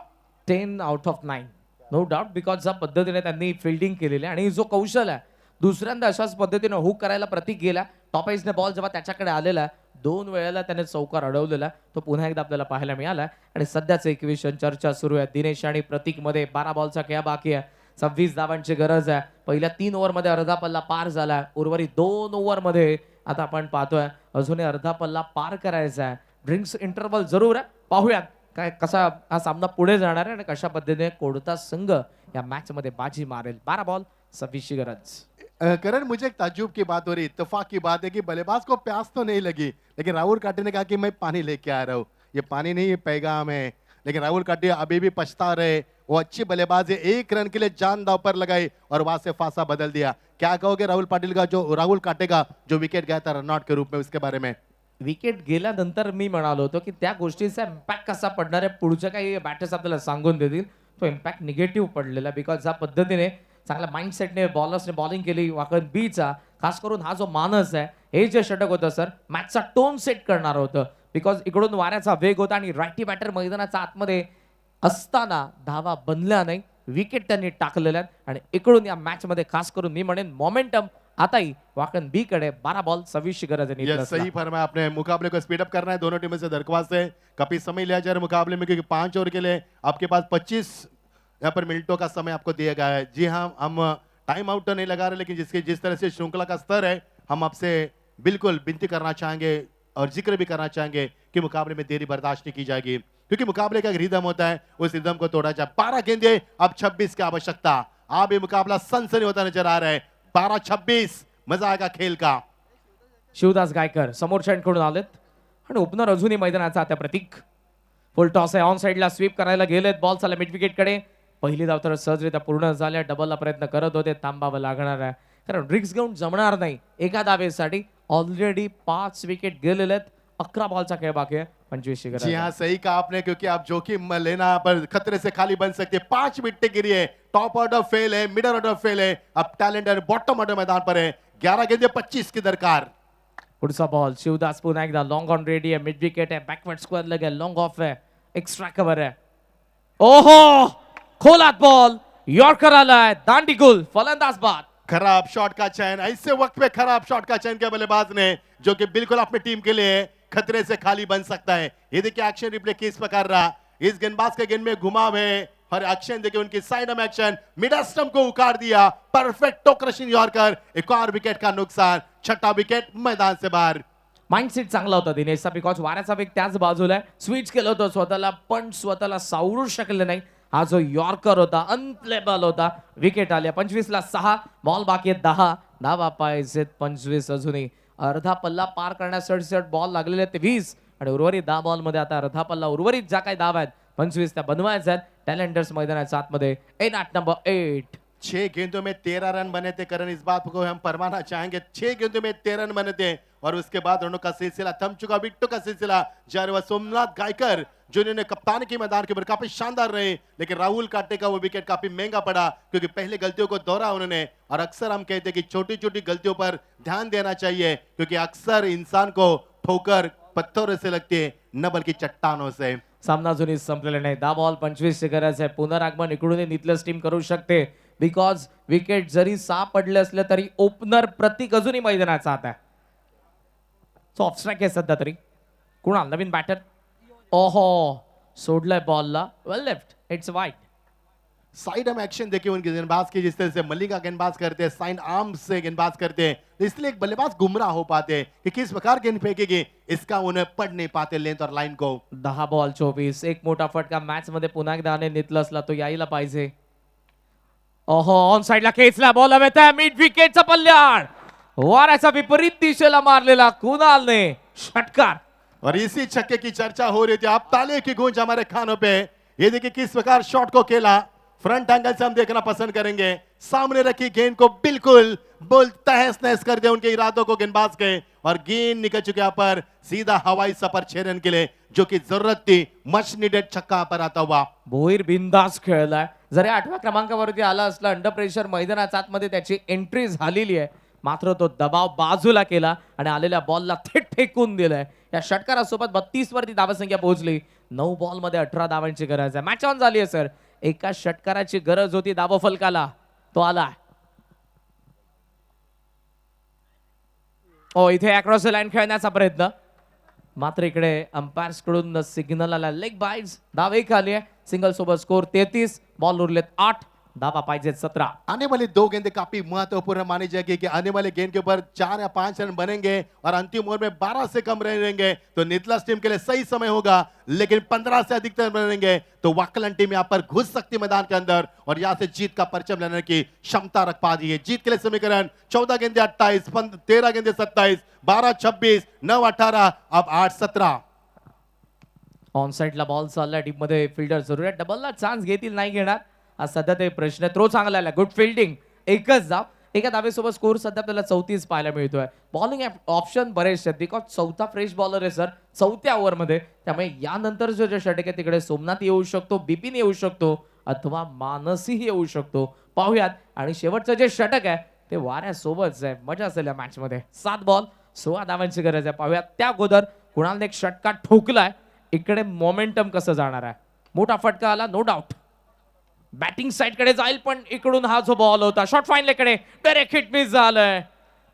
[SPEAKER 1] 10 out of 9 no doubt, because ज्या पद्धतीने त्यांनी फिल्डिंग केलेली आणि जो कौशल आहे, दुसऱ्यांदा अशाच पद्धतीने हुक करायला प्रतीक गेला। टॉप एजने बॉल जेव्हा त्याच्याकडे आलेला आहे, 2 वेळेला त्याने चौकार अडवलेला, तो पुन्हा एकदा आपल्याला पाहायला मिळाला। आणि सध्याच 21 चर्चा सुरू आहे दिनेश आणि प्रतीक मध्ये। 12 बॉलचा खेळ बाकी आहे, 26 धावांची गरज आहे। पहिल्या 3 ओव्हरमध्ये अर्धा पल्ला पार झाला, उर्वरित 2 ओव्हरमध्ये आता आपण पाहतोय अजूनही अर्धा पल्ला पार करायचा आहे। ड्रिंक्स इंटरव्हल जरूर आहे, पाहूयात काय कसा हा सामना पुढे जाणार आहे आणि कशा पद्धतीने कोणता संघ या मॅच मध्ये बाजी मारेल। 12 बॉल 26 गरज।
[SPEAKER 2] करण, मुझे एक ताज्जुब की बात हो रही, इत्तेफाक की बात है कि बल्लेबाज को प्यास तो नहीं लगी, लेकिन राहुल काटे ने कहा कि मैं पानी लेके आ रहा हूँ। ये पानी नहीं, ये पैगाम है। लेकिन राहुल काटे अभी भी पछता रहे। वो अच्छी बल्लेबाजी, 1 रन के लिए जान दांव पर लगाई और वहां से फासा बदल दिया। क्या कहोगे राहुल काटे का जो विकेट गया था रनआउट के रूप में, उसके बारे में?
[SPEAKER 1] विकेट गेल्यानंतर मी म्हणालो होतो की त्या गोष्टीचा इम्पॅक्ट कसा पडणार आहे, पुढच्या काही बॅटर्स आपल्याला सांगून देतील। तो इम्पॅक्ट निगेटिव्ह पडलेला, बिकॉज ज्या पद्धतीने चांगल्या माइंडसेटने बॉलर्सने बॉलिंग केली वाकण बीचा, खास करून हा जो मानस आहे, हे जे षटक होतं सर मॅचचा टोन सेट करणार होतं, बिकॉज इकडून वाऱ्याचा वेग होता आणि रायटी बॅटर मैदानाच्या आतमध्ये असताना धावा बनल्या नाही, विकेट त्यांनी टाकलेल्या आणि इकडून या मॅच मध्ये खास करून मी म्हणेन मोमेंटम आताही वाकण बी कडे। 12 बॉल 26 गरज है।
[SPEAKER 2] ये सही फरमाया आपने, मुकाबले को स्पीड अप करना है, दोनों टीमों से दरख्वास्त है काफी समय लिया जा रहा है मुकाबले में, क्योंकि 5 ओवर के लिए आपके पास 25 यहाँ पर मिनटों का समय आपको दिया गया है। जी हाँ, हम टाइम आउट तो नहीं लगा रहे, लेकिन जिस तरह से श्रृंखला का स्तर है, हम आपसे बिल्कुल विनती करना चाहेंगे और जिक्र भी करना चाहेंगे कि मुकाबले में देरी बर्दाश्त नहीं की जाएगी, क्योंकि मुकाबले का एक रिदम होता है, उस रिदम को तोड़ा जाए। 12 गेंदे, अब 26 की आवश्यकता। अब ये मुकाबला सनसनी होता नजर आ रहा है। 12-26, मजा आएगा खेल का।
[SPEAKER 1] शिवदास गायकर समोरच्या कडून आलेत आणि ओपनर अजूनही मैदानाचा आता प्रतीक। फुल टॉस आहे, ऑन साइडला स्वीप करायला गेलेत, बॉल चालला मिड विकेट कडे। पहिली धाव तर सहजरित्या पूर्ण झाल्या, डबलला प्रयत्न करत होते, थांबावं लागणार आहे कारण रिक्स घेऊन जमणार नाही एका धावेसाठी। ऑलरेडी 5 विकेट गेलेले आहेत, 11 बॉलचा खेळ बाकी आहे, 25 गरज।
[SPEAKER 2] जी हाँ, सही कहा आपने, क्योंकि आप जोखिम लेना पर खतरे से खाली बन सकते हैं। 5 विकेट गिरी है, टॉप ऑर्डर फेल है, मिडल ऑर्डर फेल है, अब टैलेंट और बॉटम ऑर्डर मैदान पर है। 11 गेंदे 25 की दरकार।
[SPEAKER 1] पुढचा बॉल शिवदास पुन्हा एकदा लॉन्ग ऑन रेडी आहे, मिड विकेट आहे, बॅकवर्ड स्क्वेअर लगे, लॉन्ग ऑफ आहे, एक्स्ट्रा कव्हर आहे। ओहो, खोलात बॉल, यॉर्कर आलाय, दांडी गुल, फलंदाज बाद।
[SPEAKER 2] खराब शॉट का चयन, ऐसे वक्त पे खराब शॉट का चयन किया बल्लेबाज ने, जो कि बिल्कुल अपनी टीम के लिए खतरे से खाली बन सकता है। ये देखिए एक्शन रिप्ले किस प्रकार रहा, इस गेंदबाज के गेंद में घुमाव है और एक्शन देखिए उनकी साइड में एक्शन, मिड स्टंप को उखाड़ दिया, परफेक्ट टो क्रशिंग यॉर्कर, एक और विकेट का नुकसान, छठा विकेट मैदान से बाहर।
[SPEAKER 1] माइंडसेट चांगला होता दिनेशचा, बिकॉज वाऱ्याचा वेग त्याच बाजूला आहे, स्विच केलं होतं स्वतःला पण स्वतःला सावरू शकले नाही. हा जो यॉर्कर होता अनप्लेबल होता. विकेट आल्या 25 ला 6, बॉल बाकी आहेत 10, धावा पाहिजेत 25 अजूनही. अर्धा पल्ला पार करण्यासाठी सट बॉल लागलेले आहेत 20 आणि उर्वरित 10 बॉल मध्ये आता अर्धा पल्ला उर्वरित ज्या काही धावा आहेत 25 त्या बनवायच्या आहेत. टॅलेंटर्स मैदानाच्या आतमध्ये नंबर 8.
[SPEAKER 2] 6 गेंदों में 13 रन बने थे करण, इस बात को हम परवाना चाहेंगे। 6 गेंदों में 13 रन बने थे और उसके बाद रनों का सिलसिला थम चुका, विकेटों का सिलसिला जारी हुआ। सोमनाथ गायकर जिन्होंने कप्तान की मैदान के ऊपर काफी शानदार रहे, लेकिन राहुल काटे का वो विकेट काफी महंगा पड़ा क्योंकि पहले गलतियों को दोहरा उन्होंने। और अक्सर हम कहते हैं कि छोटी छोटी गलतियों पर ध्यान देना चाहिए क्योंकि अक्सर इंसान को ठोकर पत्थरों से लगती है न बल्कि चट्टानों से।
[SPEAKER 1] सामना अजूनही संपलेला नाही. 10 बॉल 25 चे करायचं आहे. पुनरागमन इकडून नितलस टीम करू शकते, बिकॉज विकेट जरी सापडले असले तरी ओपनर प्रतीक अजूनही मैदानाचा आत आहे. सो ऑफ स्ट्राईक आहे सध्या तरी. कुणाल नवीन बॅटर, ओहो सोडलाय बॉलला, वेल लेफ्ट, इट्स वाईट.
[SPEAKER 2] साइड आर्म एक्शन देखिए उनके गेंदबाज की, जिस तरह से मलिंगा गेंदबाज करते हैं, साइड आर्म से गेंदबाज करते हैं, इसलिए एक बल्लेबाज गुमराह हो पाते हैं कि किस प्रकार गेंद फेंकेगी, इसका उन्हें पढ़ नहीं पाते लेंथ और लाइन को।
[SPEAKER 1] 10 बॉल 24, एक मोठा फटका मॅच मध्ये पुन्हा एकदा नितलसला तो यायला पाहिजे. ओहो ऑन साइडला खेचला, बॉल हवेत आहे, मिड विकेटचा पल्ल्याड, वाऱ्याचा विपरीत दिशेला मारलेला कुणालने षटकार.
[SPEAKER 2] और इसी छक्के की चर्चा हो रही थी, आप ताले की गूंज हमारे कानों पे। ये देखिए किस प्रकार शॉट को खेला, फ्रंट एंगल से हम देखना पसंद करेंगे। सामने रखी गेंद को बिल्कुल बोल तहस नहस कर दिया उनके इरादों को गेंदबाज के, और गेंद निकल चुके यहाँ पर सीधा हवाई सफर 6 रन के लिए, जो कि जरूरत थी, मच नीडेड छक्का पर आता हुआ।
[SPEAKER 1] भोईर बिंदास खेळलाय. जरी 8व्या क्रमांकावरती आला असला, अंडर प्रेशर मैदानाच्या आतमध्ये त्याची एंट्री झालेली आहे, मात्र तो दबाव बाजूला केला आणि आलेल्या बॉलला थेट फेकून दिलाय. या षटकारासोबत 32 वरती धावसंख्या पोहोचली. 9 बॉल मध्ये 18 धावांची गरज आहे. मॅच ऑन झाली आहे सर. एका षटकाराची गरज होती दाबो फलकाला, तो आला. ओ इथे अक्रॉस द लाईन खेळण्याचा प्रयत्न, मात्र इकडे अंपायर्स कडून सिग्नल आला, लेग बाईट्स. धाव एक आली आहे. सिंगल सोबत स्कोर 33, बॉल उरलेत 8, धावा पाहिजेत 17.
[SPEAKER 2] आने वाली 2 गेंदें काफी महत्वपूर्ण मानी जाएगी कि आने वाले गेंद के ऊपर 4 या 5 रन बनेंगे और अंतिम ओवर में 12 से कम रन रहेंगे तो नितलस टीम के लिए सही समय होगा, लेकिन 15 से अधिक रन बनेंगे तो वाकलन टीम यहाँ पर घुस सकती मैदान के अंदर और यहाँ से जीत का परचम लेने की क्षमता रख पा रही है। जीत के लिए समीकरण 14 गेंदे 28, 13 गेंदे 27, 12 26, 9 18, अब 8 17।
[SPEAKER 1] ऑन साइडला बॉल चालला, टीम मध्ये फिल्डर जरूर आहे. डबलला चान्स घेतील नाही घेणार हा सध्या ते प्रश्न. थ्रो चांगला आला, गुड फिल्डिंग, एकच धाव. एका धावेसोबत स्कोर सध्या आपल्याला 34 पाहायला मिळतोय. बॉलिंग ऑप्शन बरेचसे आहेत, बिकॉज चौथा फ्रेश बॉलर आहे सर 4थ्या ओव्हरमध्ये, त्यामुळे यानंतर जो जे षटक आहे तिकडे सोमनाथ येऊ शकतो, बिपिन येऊ शकतो अथवा मानसही येऊ शकतो. पाहूयात. आणि शेवटचं जे षटक आहे ते वाऱ्यासोबतच आहे. मजा असेल या मॅच मध्ये. 7 बॉल 16 धावांची गरज आहे. पाहूयात. त्या अगोदर कुणालने एक षटका ठोकलाय, इकडे मोमेंटम कसं जाणार आहे. मोठा फटका आला, नो डाऊट. बॅटिंग साइड कडे जाईल, पण इकडून हा जो बॉल होता शॉर्ट फाईनल कडे डायरेक्ट हिट मिस झालंय.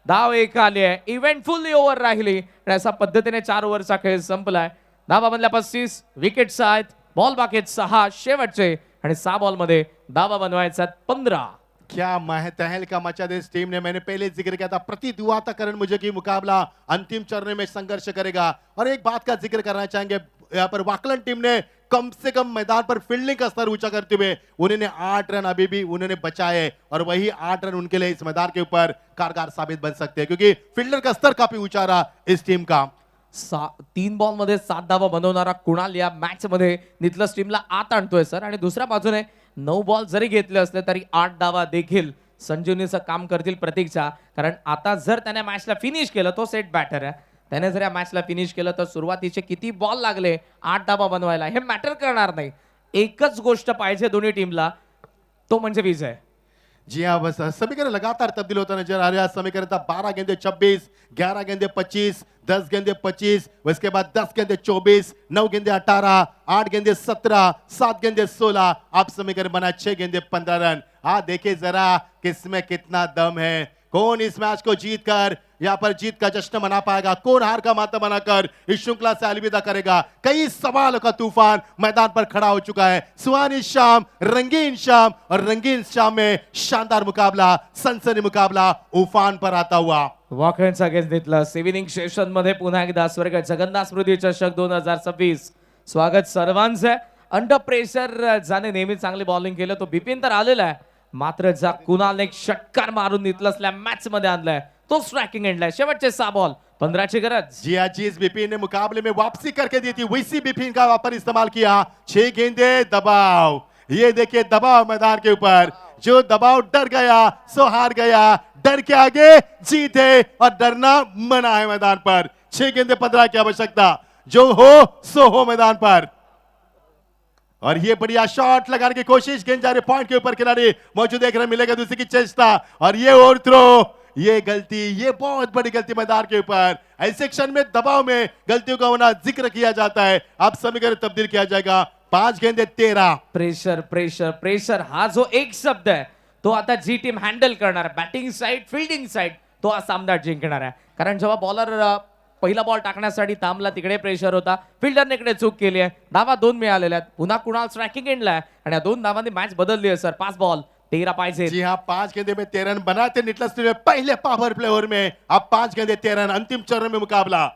[SPEAKER 1] धाव एक आली आहे. इव्हेंटफुल ओव्हर राहिली आणि अशा पद्धतीने 4 ओव्हरचा खेळ संपलाय. धावा बनल्या 35, विकेट्स आहेत, बॉल बाकी आहेत 6 शेवटचे आणि 6 बॉल मध्ये धावा बनवायचा 15.
[SPEAKER 2] क्या महतहल का मचा दे इस टीम ने। मैंने पहले जिक्र किया था, प्रति दुआ तक करण मुझे की मुकाबला अंतिम चरण में संघर्ष करेगा। और एक बात का जिक्र करना चाहेंगे, यहाँ पर वाकलन टीम ने कम से कम मैदान पर फील्डिंग का स्तर ऊंचा करते हुए उन्होंने 8 रन अभी भी उन्होंने बचाए और वही 8 रन उनके लिए इस मैदान के ऊपर कारगर साबित बन सकते हैं क्योंकि फील्डर का स्तर काफी ऊंचा रहा इस टीम का।
[SPEAKER 1] 3 बॉल मध्ये 7 धावा बनवणारा कुणाल या मॅच मध्ये नितलस टीमला आत आणतोय सर. आणि दुसऱ्या बाजूने 9 बॉल जरी घेतले असले तरी 8 धावा देखील संजीवनीचं काम करतील प्रतीकच्या. कारण आता जर त्याने मॅचला फिनिश केलं, तो सेट बॅटर आहे, त्याने जर या मॅचला फिनिश केलं तर सुरुवातीचे किती बॉल लागले 8 धावा बनवायला हे मॅटर करणार नाही. एकच गोष्ट पाहिजे दोन्ही टीमला, तो म्हणजे विजय.
[SPEAKER 2] जी हाँ, बस समीकरण लगातार तब्दील होता नजर आ रहा है। समीकरण था 12 गेंदे 26, 11 गेंदे 25, 10 गेंदे 25, उसके बाद 10 गेंदे 24, 9 गेंदे 18, 8 गेंदे 17, 7 गेंदे 16, अब समीकरण बना 6 गेंदे 15 रन। हाँ देखिए जरा किसमें कितना दम है, कौन इस मैच को जीत कर यहाँ पर जीत का जश्न मना पाएगा, कौन हार का मातम मनाकर इस श्रृंखला से अलविदा करेगा। कई सवालों का तूफान मैदान पर खड़ा हो चुका है। सुहानी शाम, रंगीन शाम, और रंगीन शाम में शानदार मुकाबला, सनसनी मुकाबला उफान पर आता हुआ।
[SPEAKER 1] वॉकर्स अगेन्स्ट नितलस इव्हिनिंग सेशन मध्ये पुन्हा एकदा स्वर्ग जगन्नाथ स्मृती चषक 2026 स्वागत सर्वांचं। अंडर प्रेशर ज्याने नेहमी चांगली बॉलिंग केलं तो बिपिन तर आलेला आहे, मात्र ज्या कुणालने एक षटकार मारून नितलसला मॅच मध्ये आणलाय तो स्ट्रायकिंग एंडलाय। शेवटचे 6 बॉल 15 ची गरज।
[SPEAKER 2] जी जिस बिपिन ने मुकाबले में वापसी करके दी थी वैसी बिपिन का वापर इस्तेमाल किया। 6 गेंदे दबाव, ये देखिए दबाव मैदान के ऊपर, जो दबाव डर गया सो हार गया, डर के आगे जीत है और डरना मना है मैदान पर। 6 गेंदे 15 की आवश्यकता, जो हो सो हो मैदान पर। और ये बढ़िया शॉट लगाने की कोशिश, गेंद जा रही पॉइंट के ऊपर, खिलाड़ी मौजूद देख रहे मिलेगा दूसरी की चेष्टा, और ये ओवर थ्रो, ये गलती, ये बहुत बड़ी गलती मैदान के ऊपर। ऐसे क्षण में दबाव में गलतियों का होना जिक्र किया जाता है, अब समीकरण तब्दील किया जाएगा। 5 गेंदे 13।
[SPEAKER 1] प्रेशर प्रेशर प्रेशर हा जो एक शब्द आहे तो आता जी टीम हँडल करणार आहे, बॅटिंग साइड फिल्डिंग साइड, तो हा सामना जिंकणार आहे। कारण जेव्हा बॉलर पहिला बॉल टाकण्यासाठी थांबला तिकडे प्रेशर होता, फिल्डरने इकडे चूक केली आहे, धावा 2 मिळालेल्या आहेत, पुन्हा कुणाल स्ट्रायकिंग एंडला आहे आणि या 2 धावांनी मॅच बदलली आहे सर। 5 बॉल 13 पाहिजे।
[SPEAKER 2] जी हाँ, 5 गेंदे में 13 रन बनाते निकलस ने पहले पावर प्ले ओवर में, अब 5 गेंदे 13 रन। अंतिम चरण में मुकाबला,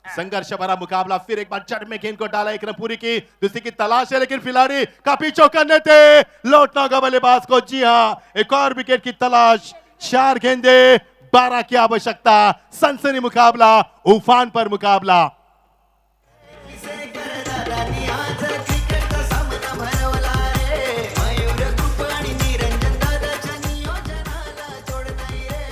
[SPEAKER 2] संघर्ष भरा मुकाबला। फिर एक बार चढ़ में गेंद को डाला, एक रन पूरी की, दूसरी की तलाश है, लेकिन खिलाड़ी काफी चौकन्ने थे, लौटना होगा बल्लेबाज को। जी हाँ, एक और विकेट की तलाश। 4 गेंदे 12 की आवश्यकता, सनसनी मुकाबला, उफान पर मुकाबला।
[SPEAKER 7] दादानी आज क्रिकेटचा सामना भरवला रे, मयूर ग्रुप आणि निरंजन दादाच्या नियोजनाला जोड नाही रे।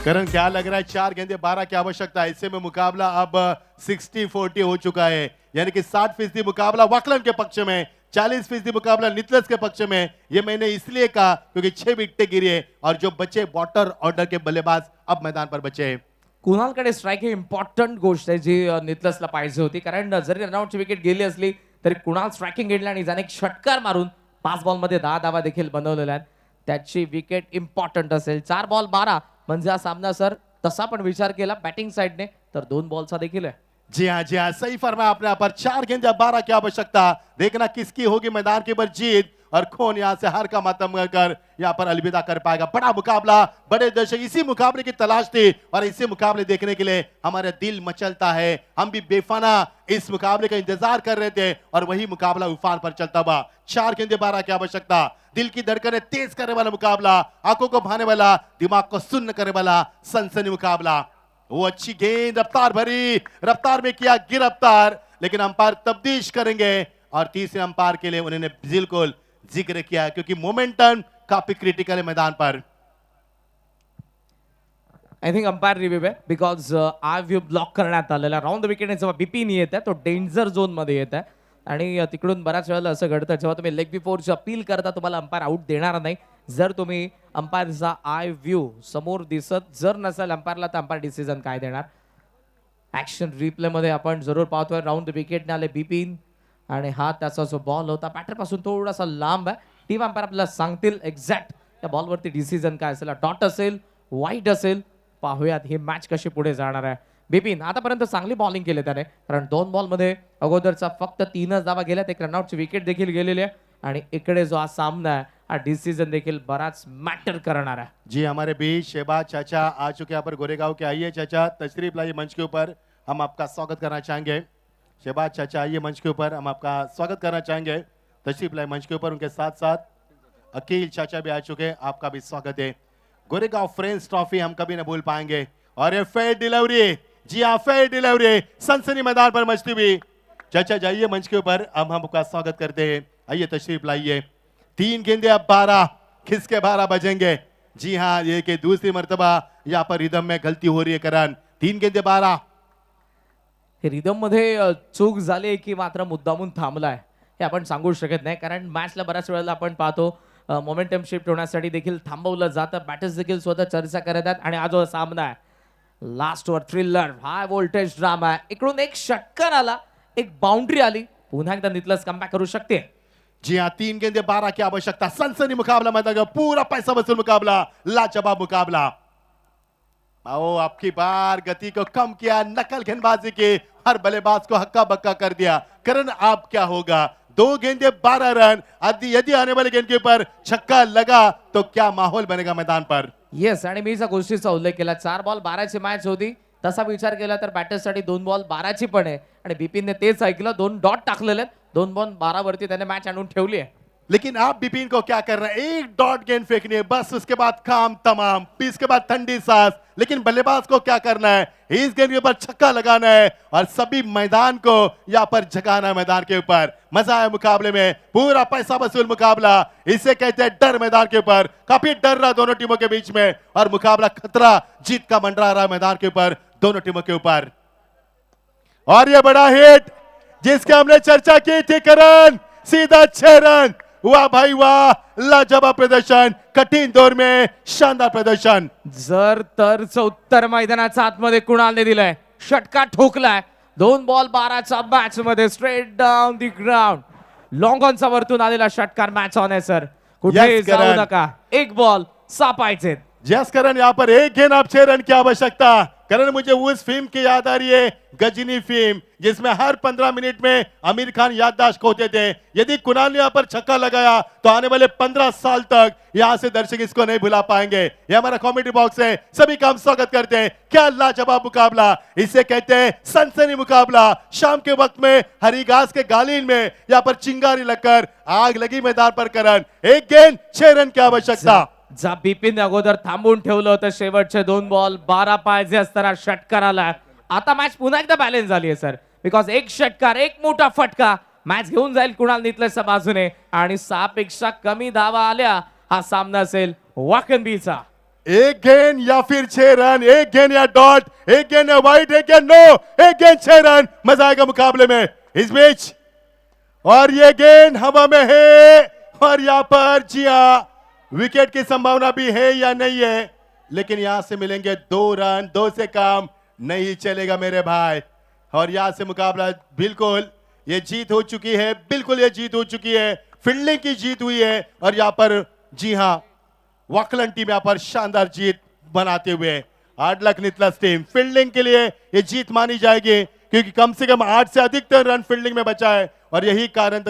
[SPEAKER 2] करण क्या लग रहा है, 4 गेंदे 12 की आवश्यकता, ऐसे में मुकाबला अब 60-40 हो चुका है, यानी कि 60% मुकाबला वाकलन के पक्ष में, 40% मुकाबला नितलस के पक्ष में। ये मैंने इसलिए कहा क्योंकि 6 विकेटें गिरी है और जो बचे बॉटर ऑर्डर के बल्लेबाज अब मैदान पर बचे हैं।
[SPEAKER 1] कुणालकडे स्ट्राईक ही इम्पॉर्टंट गोष्ट आहे जी नितलसला पाहिजे होती, कारण जरी रनआउटची विकेट गेली असली तरी कुणाल स्ट्रायकिंग एंडला आणि ज्याने एक षटकार मारून 5 बॉलमध्ये 10 धावा देखील बनवलेल्या आहेत, त्याची विकेट इम्पॉर्टंट असेल। 4 बॉल 12 म्हणजे हा सामना सर तसा पण विचार केला बॅटिंग साइडने तर 2 बॉलचा देखील आहे।
[SPEAKER 2] जी हाँ, सही फरमाया आपने। यहाँ पर 4 गेंदे 12 की आवश्यकता, देखना किसकी होगी मैदान के ऊपर जीत, और कौन यहाँ से हार का मातम कर यहाँ पर अलविदा कर पाएगा। बड़ा मुकाबला, बड़े दर्शक इसी मुकाबले की तलाश थी, और इसी मुकाबले देखने के लिए हमारा दिल मचलता है। हम भी बेफाना इस मुकाबले का इंतजार कर रहे थे, और वही मुकाबला उफान पर चलता हुआ। 4 गेंदे 12 की आवश्यकता, दिल की धड़कनें तेज करने वाला मुकाबला, आंखों को भाने वाला, दिमाग को सुन्न करने वाला सनसनी मुकाबला। वो अच्छी गेंद, रफ्तार भरी, रफ्तार में किया गिरफ्तार, लेकिन अंपायर तब्दीश करेंगे, और तीसरे अंपायर के लिए उन्होंने बिल्कुल जिक्र किया क्योंकि मोमेंटम काफी क्रिटिकल है मैदान पर।
[SPEAKER 1] आय थिंक अंपायर रिव्ह्यू आहे, बिकॉज आय व्ह्यू ब्लॉक करण्यात आलेला राऊंड द विकेट जेव्हा बिपिन येत आहे तो डेंजर झोन मध्ये येत आहे, आणि तिकडून बऱ्याच वेळेला असं घडतं जेव्हा तुम्ही लेग बिफोरची अपील करता तुम्हाला अंपायर आउट देणार नाही जर तुम्ही अंपायरचा आय व्ह्यू समोर दिसत जर नसेल अंपायरला तर अंपायर डिसिजन काय देणार। ऍक्शन रिप्ले मध्ये आपण जरूर पाहतोय राऊंड द विकेटने आले बिपिन, आणि हा त्याचा जो बॉल होता बॅटर पासून थोडासा लांब आहे। टीम अंपायर आपल्याला सांगतील एक्झॅक्ट त्या बॉलवरती डिसिजन काय असेल, डॉट असेल वाईट असेल, पाहूयात ही मॅच कशी पुढे जाणार आहे। बिपिन आतापर्यंत चांगली बॉलिंग केली त्याने, कारण 2 बॉलमध्ये अगोदरचा फक्त 3च धावा गेल्यात, एक रनआउटची विकेट देखील गेलेली आहे, आणि इकडे जो हा सामना आहे हा डिसिजन देखील बराच मॅटर करणार है।
[SPEAKER 2] जी हमारे बीच शहबाज चाचा आ चुके यहाँ पर गोरेगांव के। आइए चाचा, तशरीफ लाइए मंच के ऊपर, हम आपका स्वागत करना चाहेंगे। शहबाज चाचा आइए मंच के ऊपर, हम आपका स्वागत करना चाहेंगे। तशरीफ लाइए मंच के ऊपर, उनके साथ साथ अकील चाचा भी आ चुके हैं, आपका भी स्वागत है। गोरेगांव फ्रेंड्स ट्रॉफी हम कभी न भूल पाएंगे, और ये फेयर डिलीवरी, जी हाँ फेयर डिलीवरी, सनसनी मैदान पर मचती हुई। चाचा जाइए मंच के ऊपर, अब हम आपका स्वागत करते हैं, आइए तशरीफ लाइए। 3 गेंदे अब 12, किसके 12 बजेंगे? जी हाँ, ये कि दूसरी मर्तबा यहाँ पर रिदम में गलती हो रही है करण। 3 गेंदे 12।
[SPEAKER 1] हे रिदम मध्ये चूक झाली की मात्र मुद्दामून थांबलाय हे आपण सांगू शकत नाही, कारण मॅचला बऱ्याच वेळेला आपण पाहतो मोमेंटम शिफ्ट होण्यासाठी देखील थांबवलं जातं. बॅटर्स देखील स्वतः चर्चा करत आहेत आणि हा जो सामना आहे last over thriller high voltage drama आहे. इकडून एक षटकार आला, एक बाउंड्री आली, पुन्हा एकदा नितलस कमबॅक करू शकते.
[SPEAKER 2] जी हाँ, 3 गेंदे 12 की आवश्यकता. सनसनी मुकाबला मैदान का पूरा पैसा वसूल मुकाबला, लाजवाब मुकाबला. आओ आपकी बार गति को कम किया, नकल गेंदबाजी की, हर बल्लेबाज को हक्का बक्का कर दिया. करण आप क्या होगा? 2 गेंदे 12 रन. यदि आने वाले गेंद के ऊपर छक्का लगा तो क्या माहौल बनेगा मैदान पर?
[SPEAKER 1] येस, आणि मी ज्या गोष्टीचा उल्लेख केला 4 बॉल 12 ची मॅच होती, तसा विचार केला तर बॅटर्ससाठी 2 बॉल 12 ची पण आहे आणि बिपिनने तेच ऐकलं, 2 डॉट टाकलेले, 2 बॉल 12 वरती त्याने मॅच आणून ठेवली आहे.
[SPEAKER 2] लेकिन आप बिपिन को क्या करना है? एक डॉट गेंद फेंकनी है बस, उसके बाद काम तमाम, फिर इसके बाद ठंडी सांस. लेकिन बल्लेबाज को क्या करना है? इस गेंद के ऊपर छक्का लगाना है और सभी मैदान को यहाँ पर जगाना है. मैदान के ऊपर मजा है मुकाबले में, पूरा पैसा वसूल मुकाबला. इसे कहते हैं डर. मैदान के ऊपर काफी डर रहा दोनों टीमों के बीच में और मुकाबला खतरा जीत का मंडरा रहा है मैदान के ऊपर दोनों टीमों के ऊपर. और ये बड़ा हिट जिसकी हमने चर्चा की थी, करण सीधा 6 रन. वाह भाई वाह, लाजवाब प्रदर्शन, कठीण दौर में शानदार प्रदर्शन.
[SPEAKER 1] जर तरच उत्तर मैदानाचा आतमध्ये कुणालने दिलंय, षटकार ठोकलाय. 2 बॉल 12च्या मॅच मध्ये straight down the ground. Long ऑनचा वरतून आलेला षटकार मॅच ऑन आहे सर. कुठे
[SPEAKER 2] Yes,
[SPEAKER 1] जाऊ
[SPEAKER 2] करण.
[SPEAKER 1] नका, एक बॉल सापायचे.
[SPEAKER 2] जस करण यहाँ पर एक गेंद आप 6 रन की आवश्यकता. करण मुझे उस फिल्म की याद आ रही है, गजनी फिल्म, जिसमें हर 15 मिनट में आमिर खान याददाश्त खोते थे. यदि कुणाल ने यहाँ पर छक्का लगाया तो आने वाले 15 साल तक यहाँ से दर्शक इसको नहीं भुला पाएंगे. ये हमारा कॉमेडी बॉक्स है, सभी का हम स्वागत करते हैं. क्या लाजवाब मुकाबला, इसे कहते हैं सनसनी मुकाबला. शाम के वक्त में हरी घास के गालीन में यहाँ पर चिंगारी लगकर आग लगी मैदान पर. करण एक गेंद 6 रन की आवश्यकता.
[SPEAKER 1] जा बिपिन अगोदर थांबून ठेवलं होतं, शेवटचे 2 बॉल 12 पाहिजे असताना षटकार आला. आता मॅच पुन्हा एकदा बॅलन्स झाली आहे सर, बिकॉज एक षटकार, एक मोठा फटका मॅच घेऊन जाईल कुणाल नितलसच्या बाजूने आणि 6 पेक्षा कमी धावा आल्या हा सामना असेल वाकनबीचा.
[SPEAKER 2] एक गेंद या फिर 6 रन, एक गेंद या डॉट, एक गेंद या वाइट, एक गेंद नो, एक गेंद 6 रन. मजा आएगा मुकाबले में इस बीच. और ये गेंद हवा में है और यहाँ पर जी हाँ, विकेट की संभावना भी है या नहीं है, लेकिन यहां से मिलेंगे 2 रन. 2 से कम नहीं चलेगा मेरे भाई. और यहां से मुकाबला बिल्कुल ये जीत हो चुकी है, बिल्कुल ये जीत हो चुकी है. फील्डिंग की जीत हुई है और यहाँ पर जी हाँ, वाकलन टीम यहाँ पर शानदार जीत बनाते हुए. हार्ड लक नितलस टीम. फील्डिंग के लिए ये जीत मानी जाएगी क्योंकि कम से कम 8 से अधिकतर रन फील्डिंग में बचा है और यही कारण